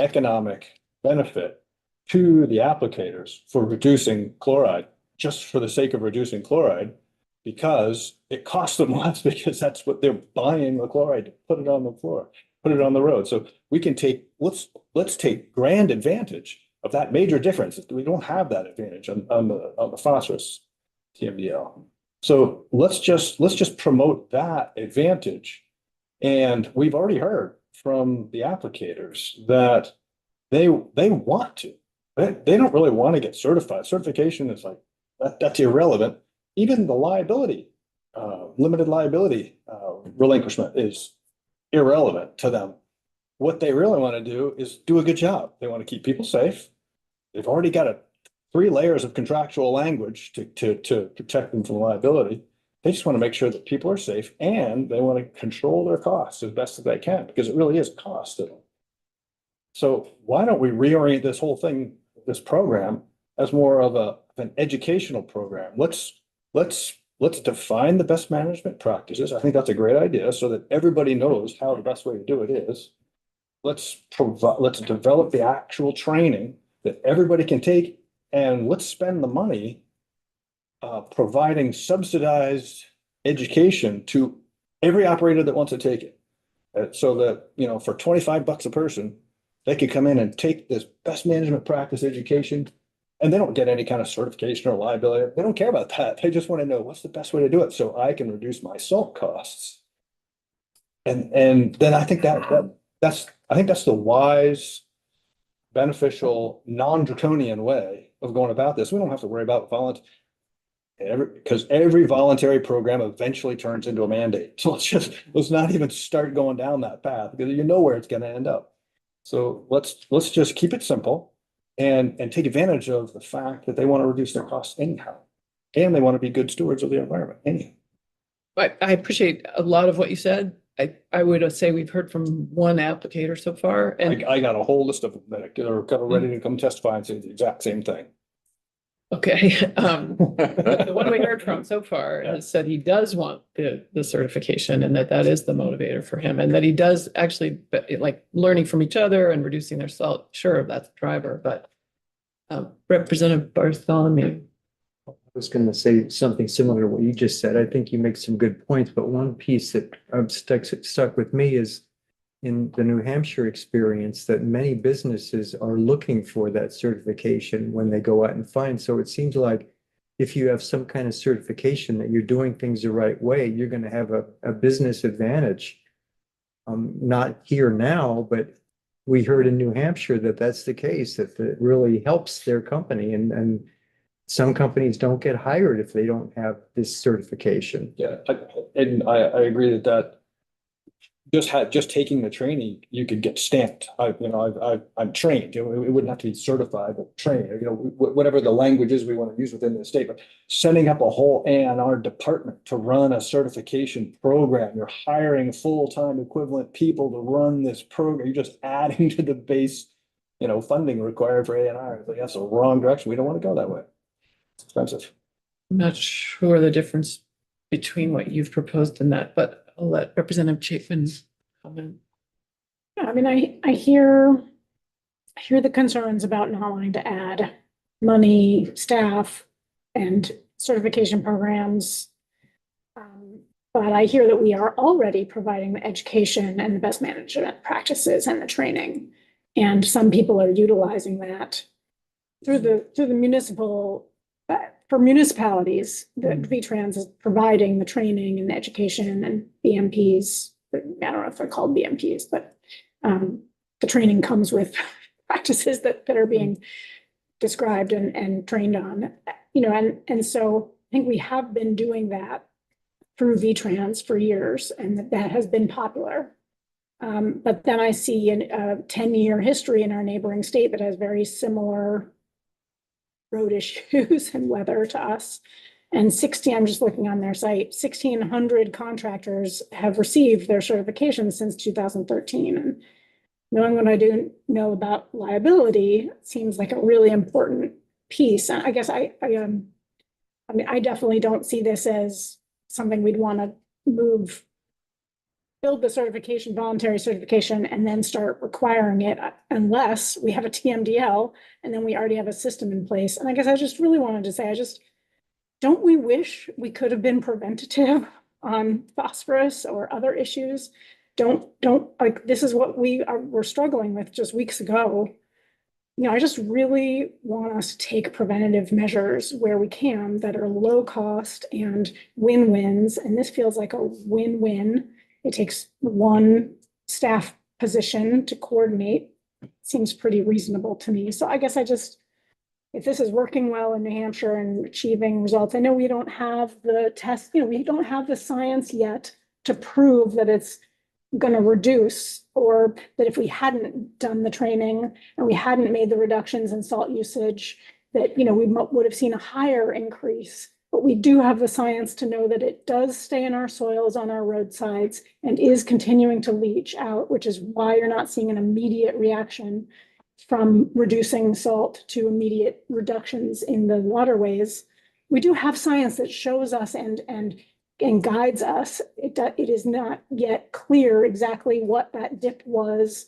economic benefit to the applicators for reducing chloride, just for the sake of reducing chloride, because it costs them less because that's what they're buying the chloride to put it on the floor, put it on the road. So we can let's take grand advantage of that major difference. We don't have that advantage on the phosphorus TMDL. So let's just promote that advantage. And we've already heard from the applicators that they want to. They don't really want to get certified. Certification is like that's irrelevant. Even the liability, limited liability relinquishment is irrelevant to them. What they really want to do is do a good job. They want to keep people safe. They've already got a three layers of contractual language to protect them from liability. They just want to make sure that people are safe and they want to control their costs as best as they can, because it really is a cost to them. So why don't we reorient this whole thing, this program, as more of an educational program? Let's define the best management practices. I think that's a great idea, so that everybody knows how the best way to do it is. Let's develop the actual training that everybody can take, and let's spend the money providing subsidized education to every operator that wants to take it. So that, you know, for $25 a person, they could come in and take this best management practice education, and they don't get any kind of certification or liability. They don't care about that. They just want to know what's the best way to do it so I can reduce my salt costs. And then I think that's the wise, beneficial, non-draconian way of going about this. We don't have to worry about because every voluntary program eventually turns into a mandate. So let's not even start going down that path, because you know where it's going to end up. So let's just keep it simple and take advantage of the fact that they want to reduce their costs anyhow. And they want to be good stewards of the environment anyhow. But I appreciate a lot of what you said. I would say we've heard from one applicator so far, and I got a whole list of them that are kind of ready to come testify and say the exact same thing. okay. The one we heard from so far has said he does want the certification, and that is the motivator for him, and that he does actually like learning from each other and reducing their salt. Sure, that's the driver, but Representative Bartholomew. I was going to say something similar to what you just said. I think you make some good points, but one piece that stuck with me is in the New Hampshire experience that many businesses are looking for that certification when they go out and find. So it seems like if you have some kind of certification that you're doing things the right way, you're going to have a business advantage. Not here now, but we heard in New Hampshire that that's the case, that it really helps their company, and some companies don't get hired if they don't have this certification. Yeah, I agree that just taking the training, you could get stamped. I'm trained. It wouldn't have to be certified, but trained. You know, whatever the language is we want to use within the state. But setting up a whole A&R department to run a certification program, you're hiring full-time equivalent people to run this program. You're just adding to the base, funding required for A&R. Like, that's the wrong direction. We don't want to go that way. It's expensive. I'm not sure the difference between what you've proposed and that, but I'll let Representative Chapin comment. Yeah, I mean, I hear the concerns about not wanting to add money, staff, and certification programs. But I hear that we are already providing the education and the best management practices and the training. And some people are utilizing that through the municipal, for municipalities, the V-Trans is providing the training and the education, and BMPs, I don't know if they're called BMPs, but the training comes with practices that are being described and trained on, and so I think we have been doing that through V-Trans for years, and that has been popular. But then I see a 10-year history in our neighboring state that has very similar road issues and weather to us. And I'm just looking on their site, 1,600 contractors have received their certification since 2013. And knowing what I do know about liability seems like a really important piece. And I guess I definitely don't see this as something we'd want to build the certification, voluntary certification, and then start requiring it unless we have a TMDL and then we already have a system in place. And I guess I just really wanted to say, don't we wish we could have been preventative on phosphorus or other issues? Don't like, this is what we're struggling with just weeks ago. I just really want us to take preventative measures where we can that are low cost and win-wins. And this feels like a win-win. It takes one staff position to coordinate. Seems pretty reasonable to me. So I guess if this is working well in New Hampshire and achieving results, I know we don't have the test, we don't have the science yet to prove that it's going to reduce, or that if we hadn't done the training and we hadn't made the reductions in salt usage that, you know, we would have seen a higher increase. But we do have the science to know that it does stay in our soils on our roadsides and is continuing to leach out, which is why you're not seeing an immediate reaction from reducing salt to immediate reductions in the waterways. We do have science that shows us and guides us. It is not yet clear exactly what that dip was,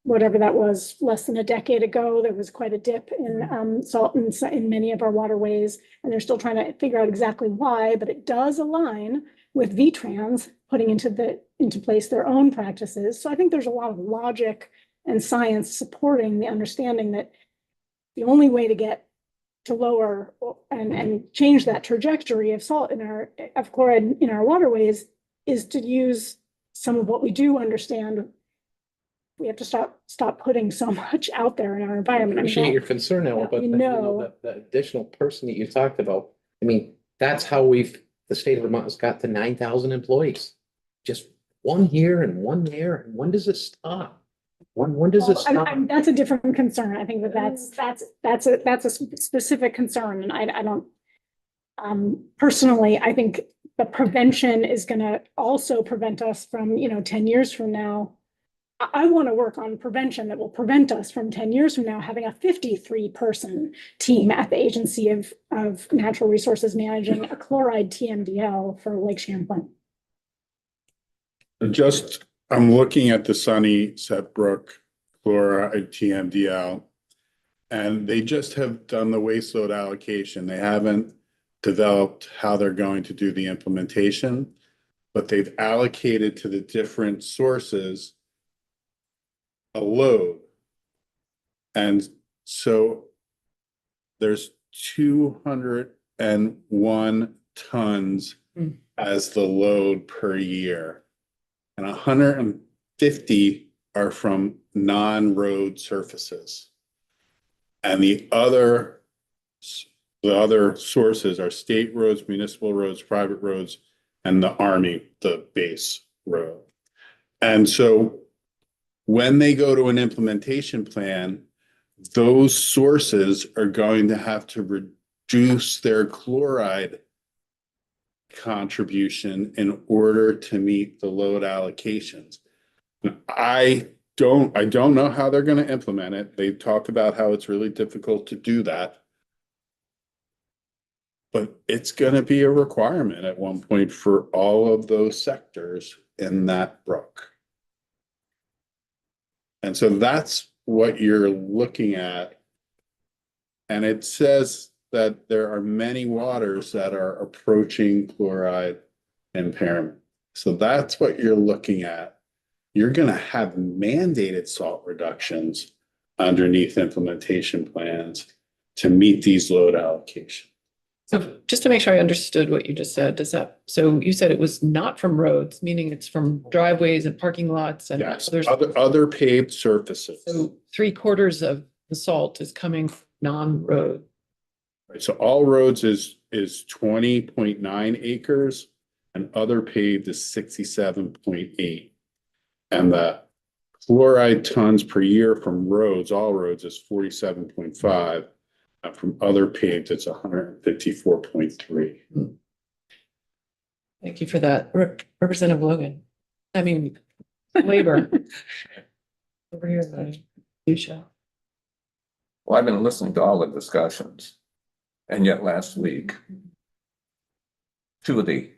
whatever that was, less than a decade ago. There was quite a dip in salt in many of our waterways, and they're still trying to figure out exactly why, but it does align with VTrans putting into place their own practices. So I think there's a lot of logic and science supporting the understanding that the only way to get to lower and change that trajectory of salt of chloride in our waterways is to use some of what we do understand. We have to stop putting so much out there in our I environment. appreciate your concern, Ellen, but we you know- the additional person that you talked about, I mean, that's how the state of Vermont has got to 9,000 employees. Just one here and one there. And when does it stop? When does it stop? That's a different concern. I think that's a specific concern, and I don't. Personally, I think the prevention is going to also prevent us from, 10 years from now. I want to work on prevention that will prevent us from 10 years from now having a 53-person team at the Agency of Natural Resources managing a chloride TMDL for Lake Champlain. I'm looking at the Sunset Brook chloride TMDL, and they just have done the waste load allocation. They haven't developed how they're going to do the implementation, but they've allocated to the different sources a load. And so there's 201 tons as the load per year. And 150 are from non-road surfaces. And the other sources are state roads, municipal roads, private roads, and the Army, the base road. And so when they go to an implementation plan, those sources are going to have to reduce their chloride contribution in order to meet the load allocations. I don't know how they're going to implement it. They've talked about how it's really difficult to do that. But it's going to be a requirement at one point for all of those sectors in that brook. And so that's what you're looking at. And it says that there are many waters that are approaching chloride impairment. So that's what you're looking at. You're going to have mandated salt reductions underneath implementation plans to meet these load allocations. So just to make sure I understood what you just said, so you said it was not from roads, meaning it's from driveways and parking lots and Yes, there's, other paved surfaces. so 3/4 of the salt is coming from non-road. Right, so all roads is 20.9 acres and other paved is 67.8. And the chloride tons per year from roads, all roads is 47.5. And from other paved, it's 154.3. Thank you for that. Representative Logan. I mean, labor. Over here, Lucia. Well, I've been listening to all the discussions. And yet last week, 2 of the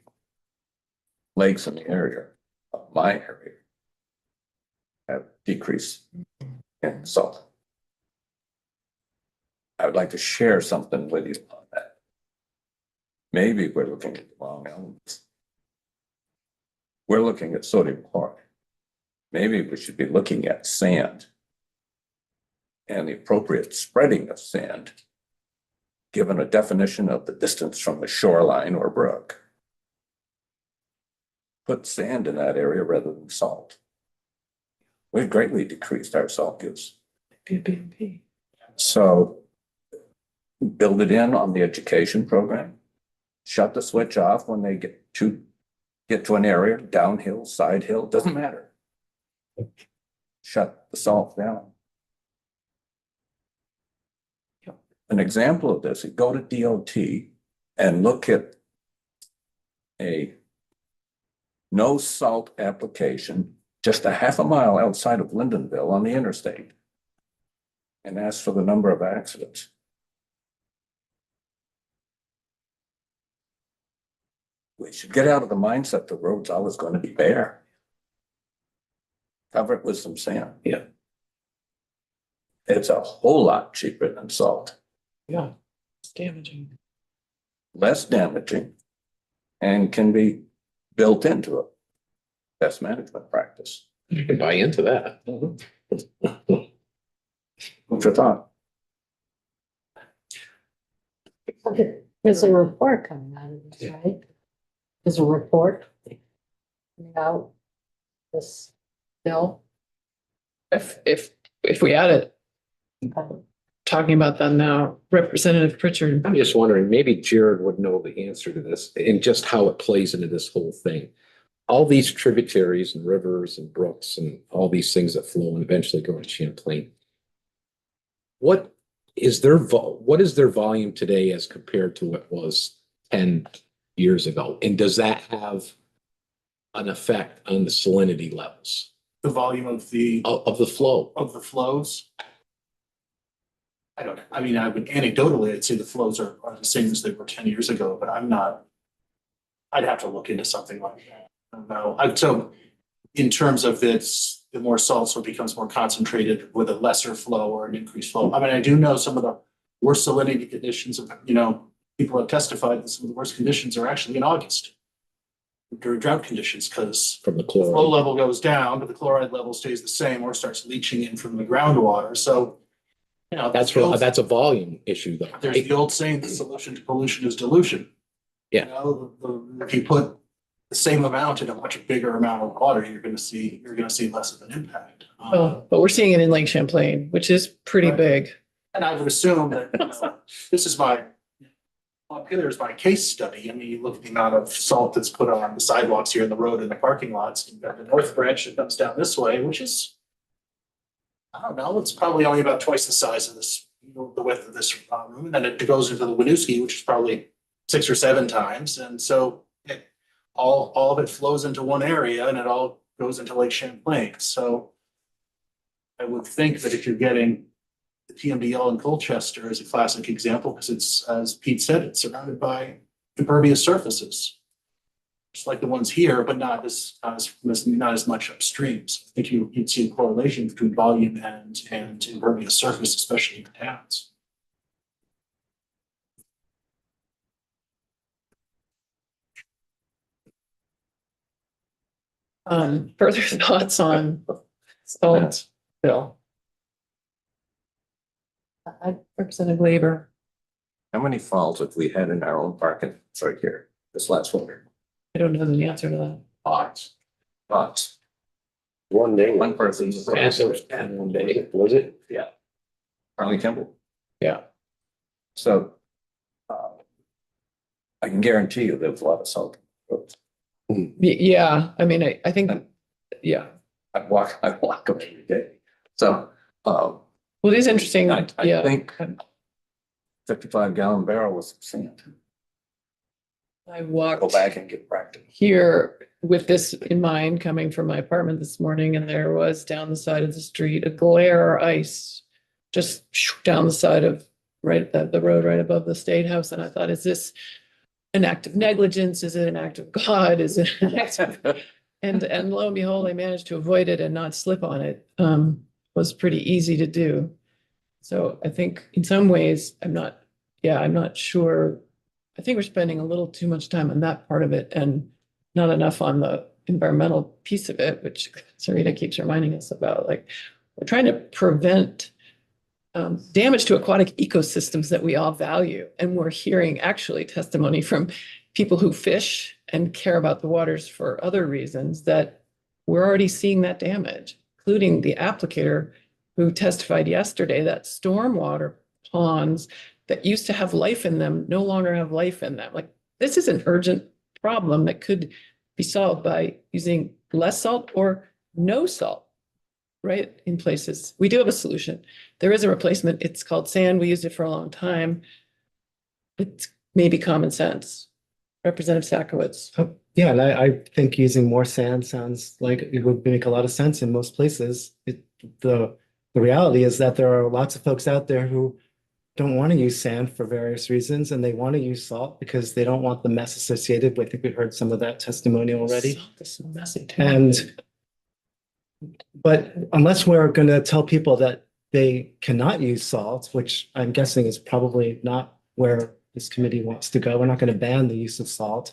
lakes in the area, of my area, have decreased in salt. I would like to share something with you on that. Maybe we're looking at the wrong elements. We're looking at sodium chloride. Maybe we should be looking at sand and the appropriate spreading of sand, given a definition of the distance from the shoreline or brook. Put sand in that area rather than salt. We've greatly decreased our salt use. So build it in on the education program. Shut the switch off when they get to an area, downhill, side hill, doesn't matter. Shut the salt down. an example of this, you go to DOT and look at a no salt application just a half a mile outside of Lindenville on the interstate and ask for the number of accidents. We should get out of the mindset the road's always going to be bare. Cover it with some sand. Yeah. It's a whole lot cheaper than salt, Yeah, it's damaging. less damaging, and can be built into a best management practice. You can buy into that. What's your thought? There's a report coming out of this, right? There's a report coming out this bill. If we add it, talking about that now, Representative Pritchard. I'm just wondering, maybe Jared would know the answer to this and just how it plays into this whole thing. All these tributaries and rivers and brooks and all these things that flow and eventually go to Champlain. What is their volume today as compared to what was 10 years ago? And does that have an effect on the salinity levels The volume of the flow? flows. I don't know. I mean, I would anecdotally, I'd say the flows are the same as they were 10 years ago, but I'm not. I'd have to look into something like that. I don't know. So in terms of this, the more salt, so it becomes more concentrated with a lesser flow or an increased flow. I mean, I do know some of the worst salinity conditions of, people have testified that some of the worst conditions are actually in August during drought conditions, because From the the flow chloride. level goes down, but the chloride level stays the same or starts leaching in from the groundwater. So, That's a volume issue though. there's the old saying, the solution to pollution is dilution. Yeah. If you put the same amount in a much bigger amount of water, you're gonna see less of an impact. Well, but we're seeing it in Lake Champlain, which is pretty Right. big. And I would assume that, this is up here is my case study. I mean, you look at the amount of salt that's put on the sidewalks here in the road and the parking lots. You've got the north branch that comes down this way, which is, I don't know, it's probably only about twice the size of this, the width of this room. And then it goes into the Winooski, which is probably 6 or 7 times. And so all of it flows into one area and it all goes into Lake Champlain. So I would think that if you're getting the TMDL in Colchester is a classic example because it's, as Pete said, it's surrounded by impervious surfaces. Just like the ones here, but not as much upstream. So I think you'd see a correlation between volume and impervious surface, especially in the towns. Further thoughts on salt bill? Representative Labor. How many falls have we had in our own parking right here this last winter? I don't know the answer to that. Lots. Lots. One day. One person. And one day. Was it? Yeah. Charlie Kimball. Yeah. So I can guarantee you there's a lot of salt. Yeah, I mean, I think, yeah. I walk them every day. So Well, it is interesting. I Yeah. think 55-gallon barrel with some sand. I Go walked back and get practical. here with this in mind, coming from my apartment this morning, and there was down the side of the street, a glare of ice just down the side of the road right above the State House. And I thought, is this an act of negligence? Is it an act of God? Is it an act of, and lo and behold, I managed to avoid it and not slip on it. Was pretty easy to do. So I think in some ways, I'm not sure. I think we're spending a little too much time on that part of it and not enough on the environmental piece of it, which Sarita keeps reminding us about. Like, we're trying to prevent damage to aquatic ecosystems that we all value. And we're hearing actually testimony from people who fish and care about the waters for other reasons that we're already seeing that damage, including the applicator who testified yesterday that stormwater ponds that used to have life in them no longer have life in them. Like, this is an urgent problem that could be solved by using less salt or no salt. right? In places. We do have a solution. There is a replacement. It's called sand. We used it for a long time. It's maybe common sense. Representative Sakowitz. Yeah, and I think using more sand sounds like it would make a lot of sense in most places. The reality is that there are lots of folks out there who don't want to use sand for various reasons, and they want to use salt because they don't want the mess associated with. I think we heard some of that testimony already. Salt is so messy too. But unless we're going to tell people that they cannot use salt, which I'm guessing is probably not where this committee wants to go, we're not going to ban the use of salt.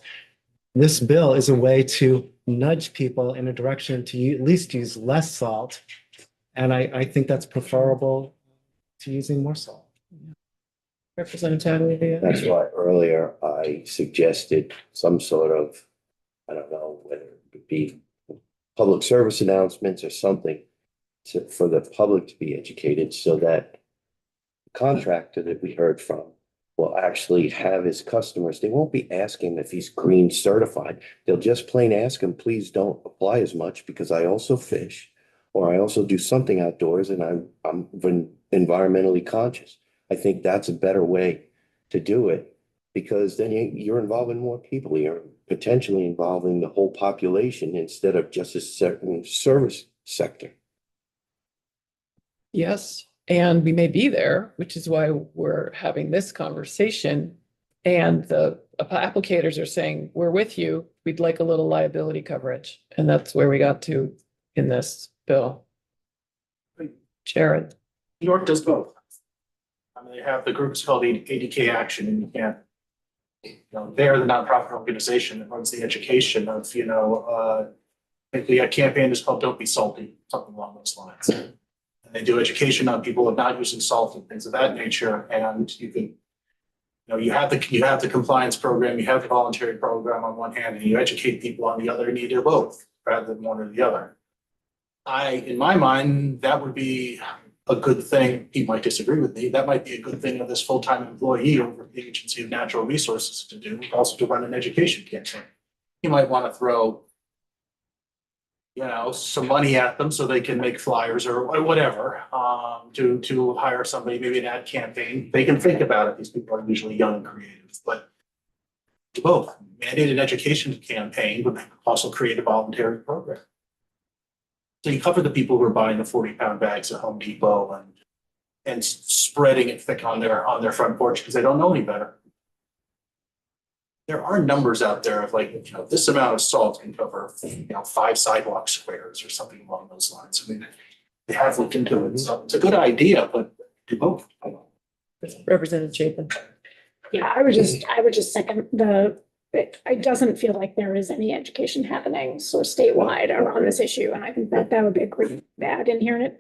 This bill is a way to nudge people in a direction to at least use less salt. And I think that's preferable to using more salt. Representative Tadley. That's why earlier I suggested some sort of, I don't know, whether it would be public service announcements or something for the public to be educated so that the contractor that we heard from will actually have his customers. They won't be asking if he's green certified. They'll just plain ask him, please don't apply as much because I also fish or I also do something outdoors and I'm environmentally conscious. I think that's a better way to do it because then you're involving more people. You're potentially involving the whole population instead of just a certain service sector. Yes, and we may be there, which is why we're having this conversation. And the applicators are saying, we're with you. We'd like a little liability coverage. And that's where we got to in this bill. Jared. New York does both. I mean, they have the groups called ADK Action, and you can't, they're the nonprofit organization that runs the education of, I think the campaign is called Don't Be Salty, something along those lines. And they do education on people of not using salt and things of that nature. And you can, you have the compliance program, you have the voluntary program on one hand, and you educate people on the other, and you do both rather than one or the other. In my mind, that would be a good thing. He might disagree with me. That might be a good thing of this full-time employee over the Agency of Natural Resources to do, also to run an education campaign. He might want to throw, some money at them so they can make flyers or whatever, to hire somebody, maybe an ad campaign. They can think about it. These people are usually young and creative, but both mandate an education campaign, but also create a voluntary program. So you cover the people who are buying the 40-pound bags at Home Depot and spreading it thick on their front porch because they don't know any better. There are numbers out there of this amount of salt can cover 5 sidewalk squares or something along those lines. I mean, they have looked into it. So it's a good idea, but do both. Representative Chapin. Yeah, I would just second it doesn't feel like there is any education happening sort of statewide on this issue. And I think that would be a great add in here.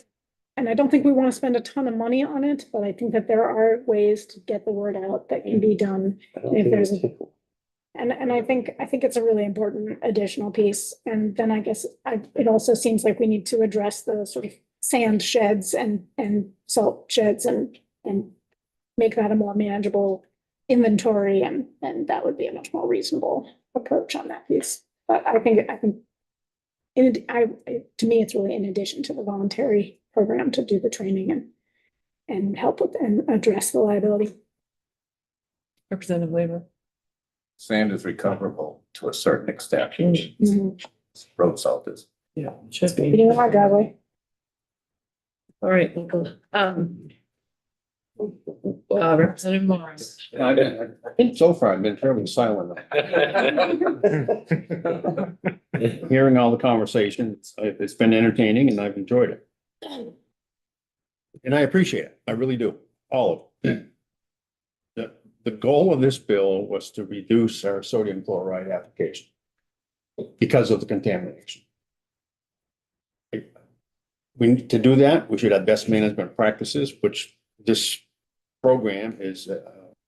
And I don't think we want to spend a ton of money on it, but I think that there are ways to get the word out that can be done. If there's and I think it's a really important additional piece. And then I guess it also seems like we need to address the sort of sand sheds and salt sheds and make that a more manageable inventory, and that would be a much more reasonable approach on that piece. But I think to me, it's really in addition to the voluntary program to do the training and help with and address the liability. Representative Labor. Sand is recoverable to a certain extent. Road salt is. Yeah, should be. You know our driveway. All right. Representative Morris. I think so far I've been fairly silent. Hearing all the conversations, it's been entertaining and I've enjoyed it. And I appreciate it. I really do. All of it. The goal of this bill was to reduce our sodium chloride application because of the contamination. We need to do that. We should have best management practices, which this program is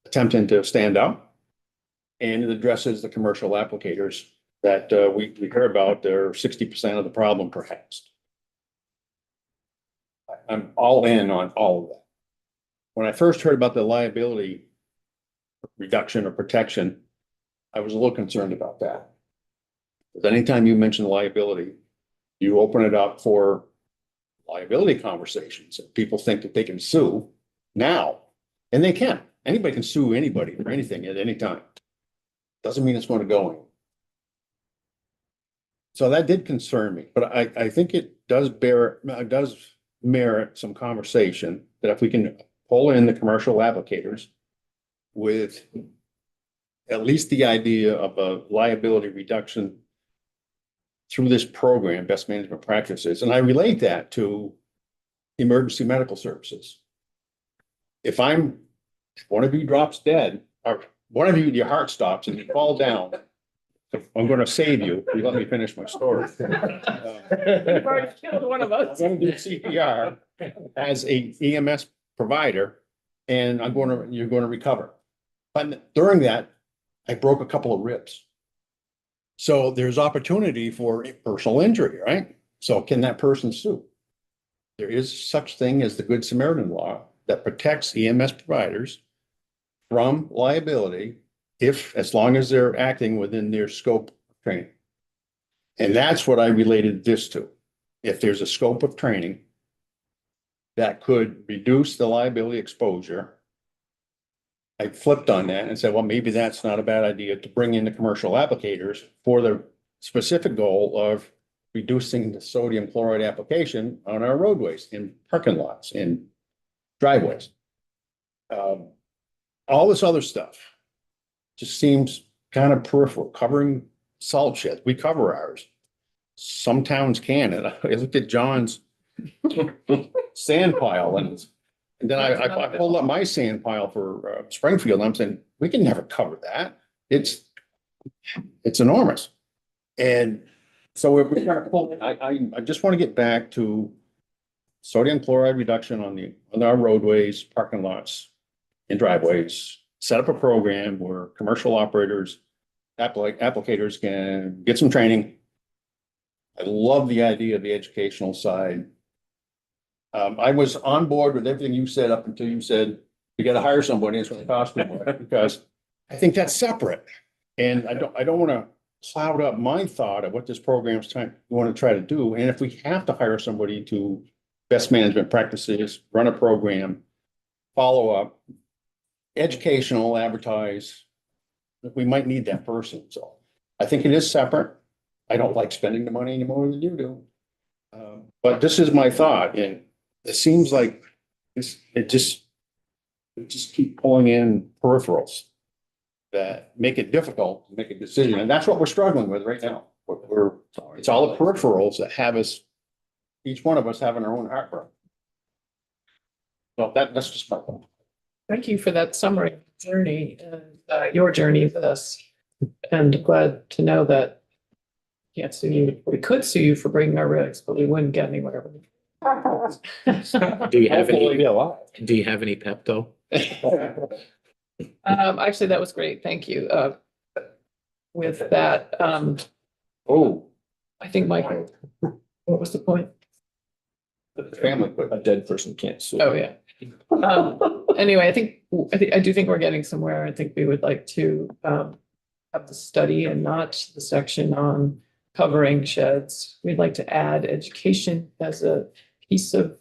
attempting to stand up, and it addresses the commercial applicators that we heard about. They're 60% of the problem, perhaps. I'm all in on all of that. When I first heard about the liability reduction or protection, I was a little concerned about that. Because anytime you mention liability, you open it up for liability conversations. And people think that they can sue now, and they can. Anybody can sue anybody for anything at any time. Doesn't mean it's going to go anywhere. So that did concern me, but I think it does merit some conversation that if we can pull in the commercial applicators with at least the idea of a liability reduction through this program, best management practices, and I relate that to emergency medical services. If one of you drops dead, or one of you, your heart stops and you fall down, I'm going to save you. You let me finish my story. You've already killed one of us. I'm going to do CPR as a EMS provider, and you're going to recover. But during that, I broke a couple of ribs. So there's opportunity for personal injury, right? So can that person sue? There is such thing as the Good Samaritan law that protects EMS providers from liability as long as they're acting within their scope of training. And that's what I related this to. If there's a scope of training that could reduce the liability exposure, I flipped on that and said, well, maybe that's not a bad idea to bring in the commercial applicators for the specific goal of reducing the sodium chloride application on our roadways, in parking lots, in driveways. All this other stuff just seems kind of peripheral, covering salt sheds. We cover ours. Some towns can. And I looked at John's sand pile and then I pulled up my sand pile for Springfield. And I'm saying, we can never cover that. It's enormous. And so if we start pulling, I just want to get back to sodium chloride reduction on our roadways, parking lots, and driveways. Set up a program where commercial operators, applicators can get some training. I love the idea of the educational side. I was on board with everything you said up until you said you got to hire somebody, it's going to cost more, because I think that's separate. And I don't want to cloud up my thought of what this program's want to try to do. And if we have to hire somebody to best management practices, run a program, follow up, educational, advertise, we might need that person. So I think it is separate. I don't like spending the money any more than you do. But this is my thought, and it seems like it just keep pulling in peripherals that make it difficult to make a decision. And that's what we're struggling with right now. It's all the peripherals that have us, each one of us having our own heartburn. Well, that's just my thought. Thank you for that summary journey, your journey with us. And glad to know that can't sue you. We could sue you for breaking our regs, but we wouldn't get anywhere. Do you have Hopefully any, be alive. do you have any Pepto? Actually, that was great. Thank you. With that, Oh, I think Michael, what was the point? the family could. A dead person can't sue. Oh, yeah. Anyway, I do think we're getting somewhere. I think we would like to have the study and not the section on covering sheds. We'd like to add education as a piece of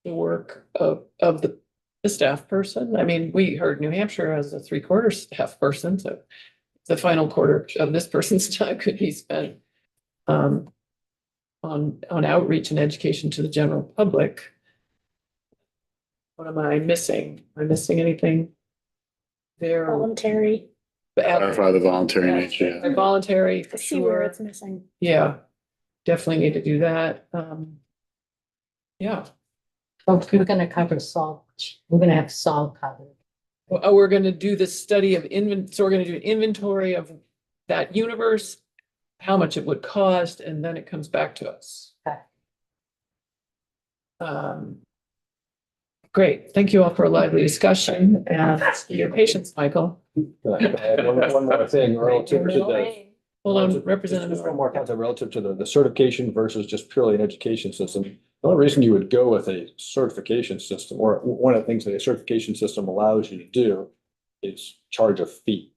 the work of the staff person. I mean, we heard New Hampshire as a 3/4 staff person, so the final quarter of this person's time could be spent on outreach and education to the general public. What am I missing? Am I missing anything there? Voluntary. Clarify the voluntary nature. Yeah, voluntary for I see where sure. it's missing. Yeah, definitely need to do that. Yeah. But we're gonna cover salt, we're gonna have salt covered. Oh, we're gonna do the study of so we're gonna do an inventory of that universe, how much it would cost, and then it comes back to us. Okay. Great. Thank you all for a lively discussion and your patience, Michael. One more thing relative to the. Hold on, Just Representative. one more concept relative to the certification versus just purely an education system. The only reason you would go with a certification system, or one of the things that a certification system allows you to do, is charge a fee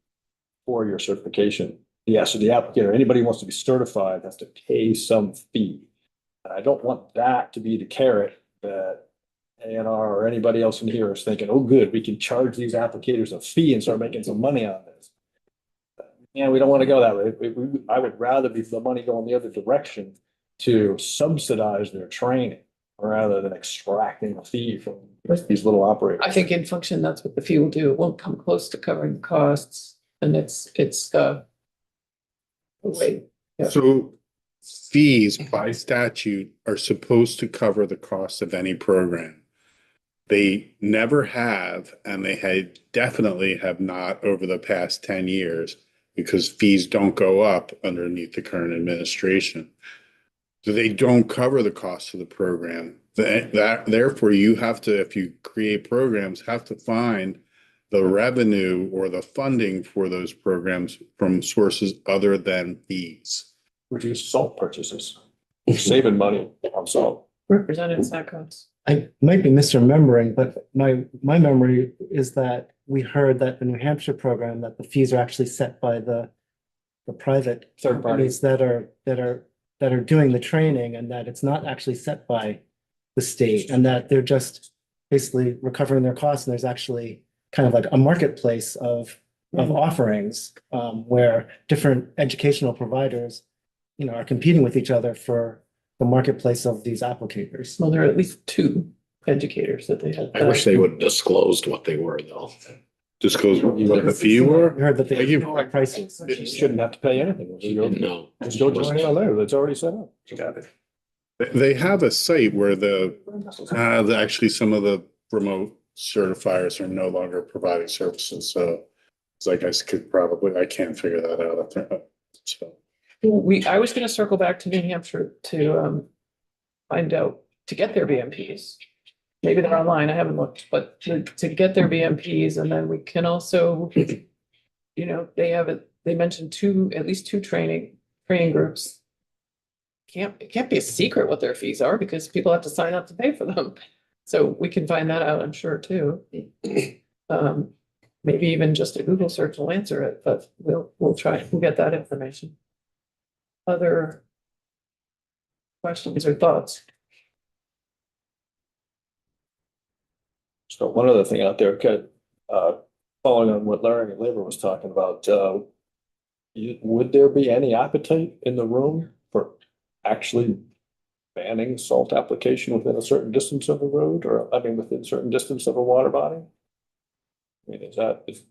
for your certification. Yeah, so the applicant or anybody who wants to be certified has to pay some fee. And I don't want that to be the carrot that A&R or anybody else in here is thinking, oh, good, we can charge these applicators a fee and start making some money on this. Yeah, we don't want to go that way. I would rather be the money going the other direction to subsidize their training rather than extracting a fee from these little operators. I think in function, that's what the fee will do. It won't come close to covering the costs, and it's wait. Yeah. So fees by statute are supposed to cover the cost of any program. They never have, and they had definitely have not over the past 10 years, because fees don't go up underneath the current administration. So they don't cover the cost of the program. Therefore, you have to, if you create programs, have to find the revenue or the funding for those programs from sources other than fees. Reduce salt purchases, saving money on salt. Representative Sackhouse. I might be misremembering, but my memory is that we heard that the New Hampshire program, that the fees are actually set by the private Third party. companies that are doing the training, and that it's not actually set by the state, and that they're just basically recovering their costs. And there's actually kind of like a marketplace of offerings where different educational providers, are competing with each other for the marketplace of these applicators. Well, there are at least two educators that they have. I wish they would have disclosed what they were though. Disclose what the fee were. We heard that they Thank you. have prices. You shouldn't have to pay anything. No. Just go join in on there. That's already set up. Got it. They have a site where actually some of the remote certifiers are no longer providing services, so it's like I can't figure that out. So. I was gonna circle back to New Hampshire to find out, to get their BMPs. Maybe they're online, I haven't looked, but to get their BMPs, and then we can also, they mentioned at least two training groups. It can't be a secret what their fees are, because people have to sign up to pay for them. So we can find that out, I'm sure, too. Maybe even just a Google search will answer it, but we'll try, we'll get that information. Other questions or thoughts? So one other thing out there, following on what Larry and Labor was talking about, would there be any appetite in the room for actually banning salt application within a certain distance of a road, within a certain distance of a water body? I mean,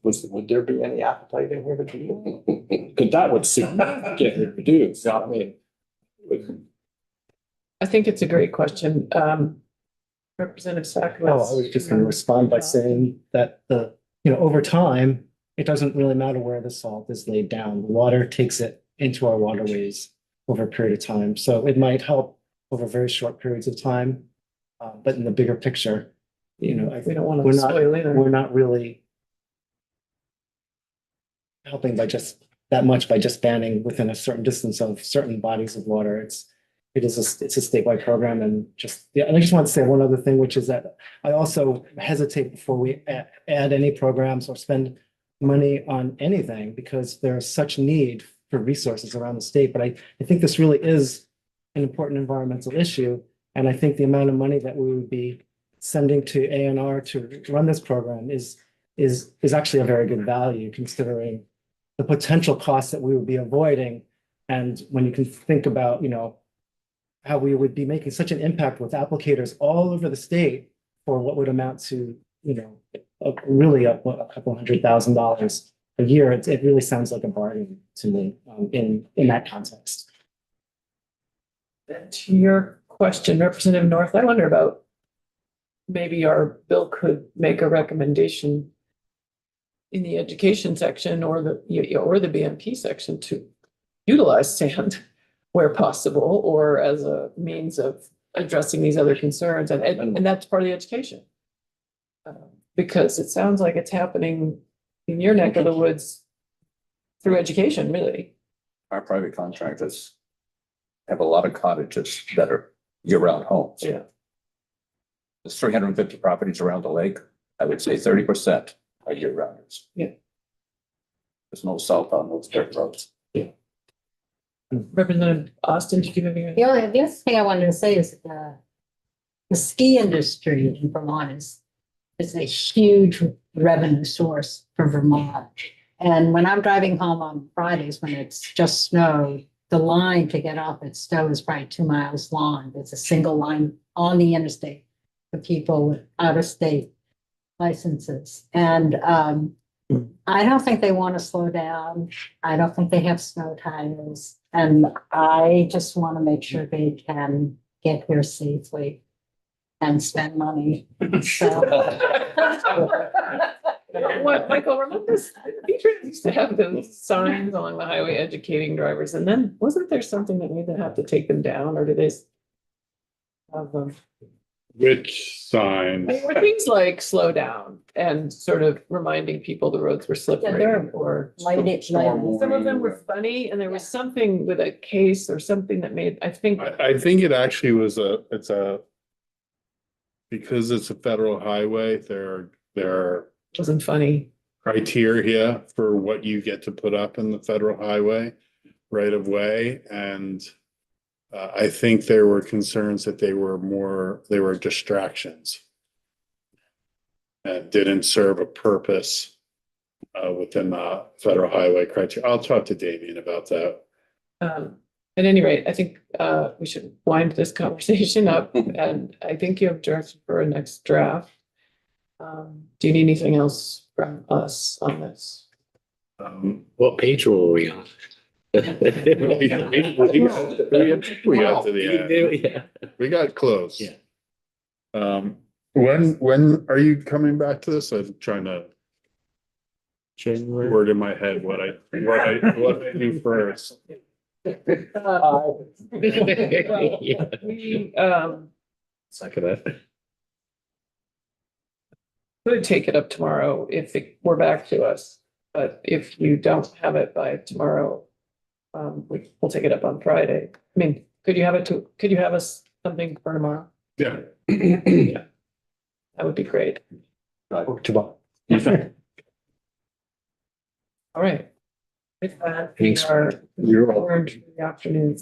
would there be any appetite in here to do that? Because that would significantly reduce, I think it's a great question. Representative Sackowitz. Oh, I was just going to respond by saying that over time, it doesn't really matter where the salt is laid down. The water takes it into our waterways over a period of time. So it might help over very short periods of time. But in the bigger picture, we don't want to spoil either. we're not really helping by just banning within a certain distance of certain bodies of water. It's a statewide program. And I just want to say one other thing, which is that I also hesitate before we add any programs or spend money on anything, because there's such need for resources around the state. But I think this really is an important environmental issue. And I think the amount of money that we would be sending to A&R to run this program is actually a very good value, considering the potential costs that we would be avoiding. And when you can think about, how we would be making such an impact with applicators all over the state for what would amount to, really a couple $100,000 a year, it really sounds like a bargain to me in that context. To your question, Representative North, I wonder about maybe our bill could make a recommendation in the education section or the BMP section to utilize sand where possible, or as a means of addressing these other concerns. And that's part of the education. Because it sounds like it's happening in your neck of the woods through education, really. Our private contractors have a lot of cottages that are year-round homes. Yeah. There's 350 properties around the lake. I would say 30% are year-rounders. Yeah. There's no salt on those dirt roads. Yeah. Representative Austin, did you have your? The other thing I wanted to say is the ski industry in Vermont is a huge revenue source for Vermont. And when I'm driving home on Fridays, when it's just snowed, the line to get off at Stowe is probably 2 miles long. There's a single line on the interstate for people with out-of-state licenses. And I don't think they want to slow down. I don't think they have snow tires. And I just want to make sure they can get here safely and spend money. So. What, Michael, remember this? Beatrice used to have those signs along the highway educating drivers, and then wasn't there something that made them have to take them down, or did they have them? Which signs? I mean, were things like slow down and sort of reminding people the roads were Yeah, they're slippery, or lighted. some of them were funny, and there was something with a case or something that made, I think. I think it actually was because it's a federal highway, there are Wasn't funny. criteria for what you get to put up in the federal highway right of way. And I think there were concerns that they were distractions and didn't serve a purpose within the federal highway criteria. I'll talk to Damien about that. At any rate, I think we should wind this conversation up, and I think you have direction for a next draft. Do you need anything else from us on this? What page were we on? We got to the end. We got close. Yeah. When are you coming back to this? I'm trying to January. word in my head what I do first. We, Second that. could take it up tomorrow if it were back to us, but if you don't have it by tomorrow, we'll take it up on Friday. I mean, could you have us something for tomorrow? Yeah. Yeah. That would be great. Tomorrow. All right. With that, we are You're adjourned for the afternoon.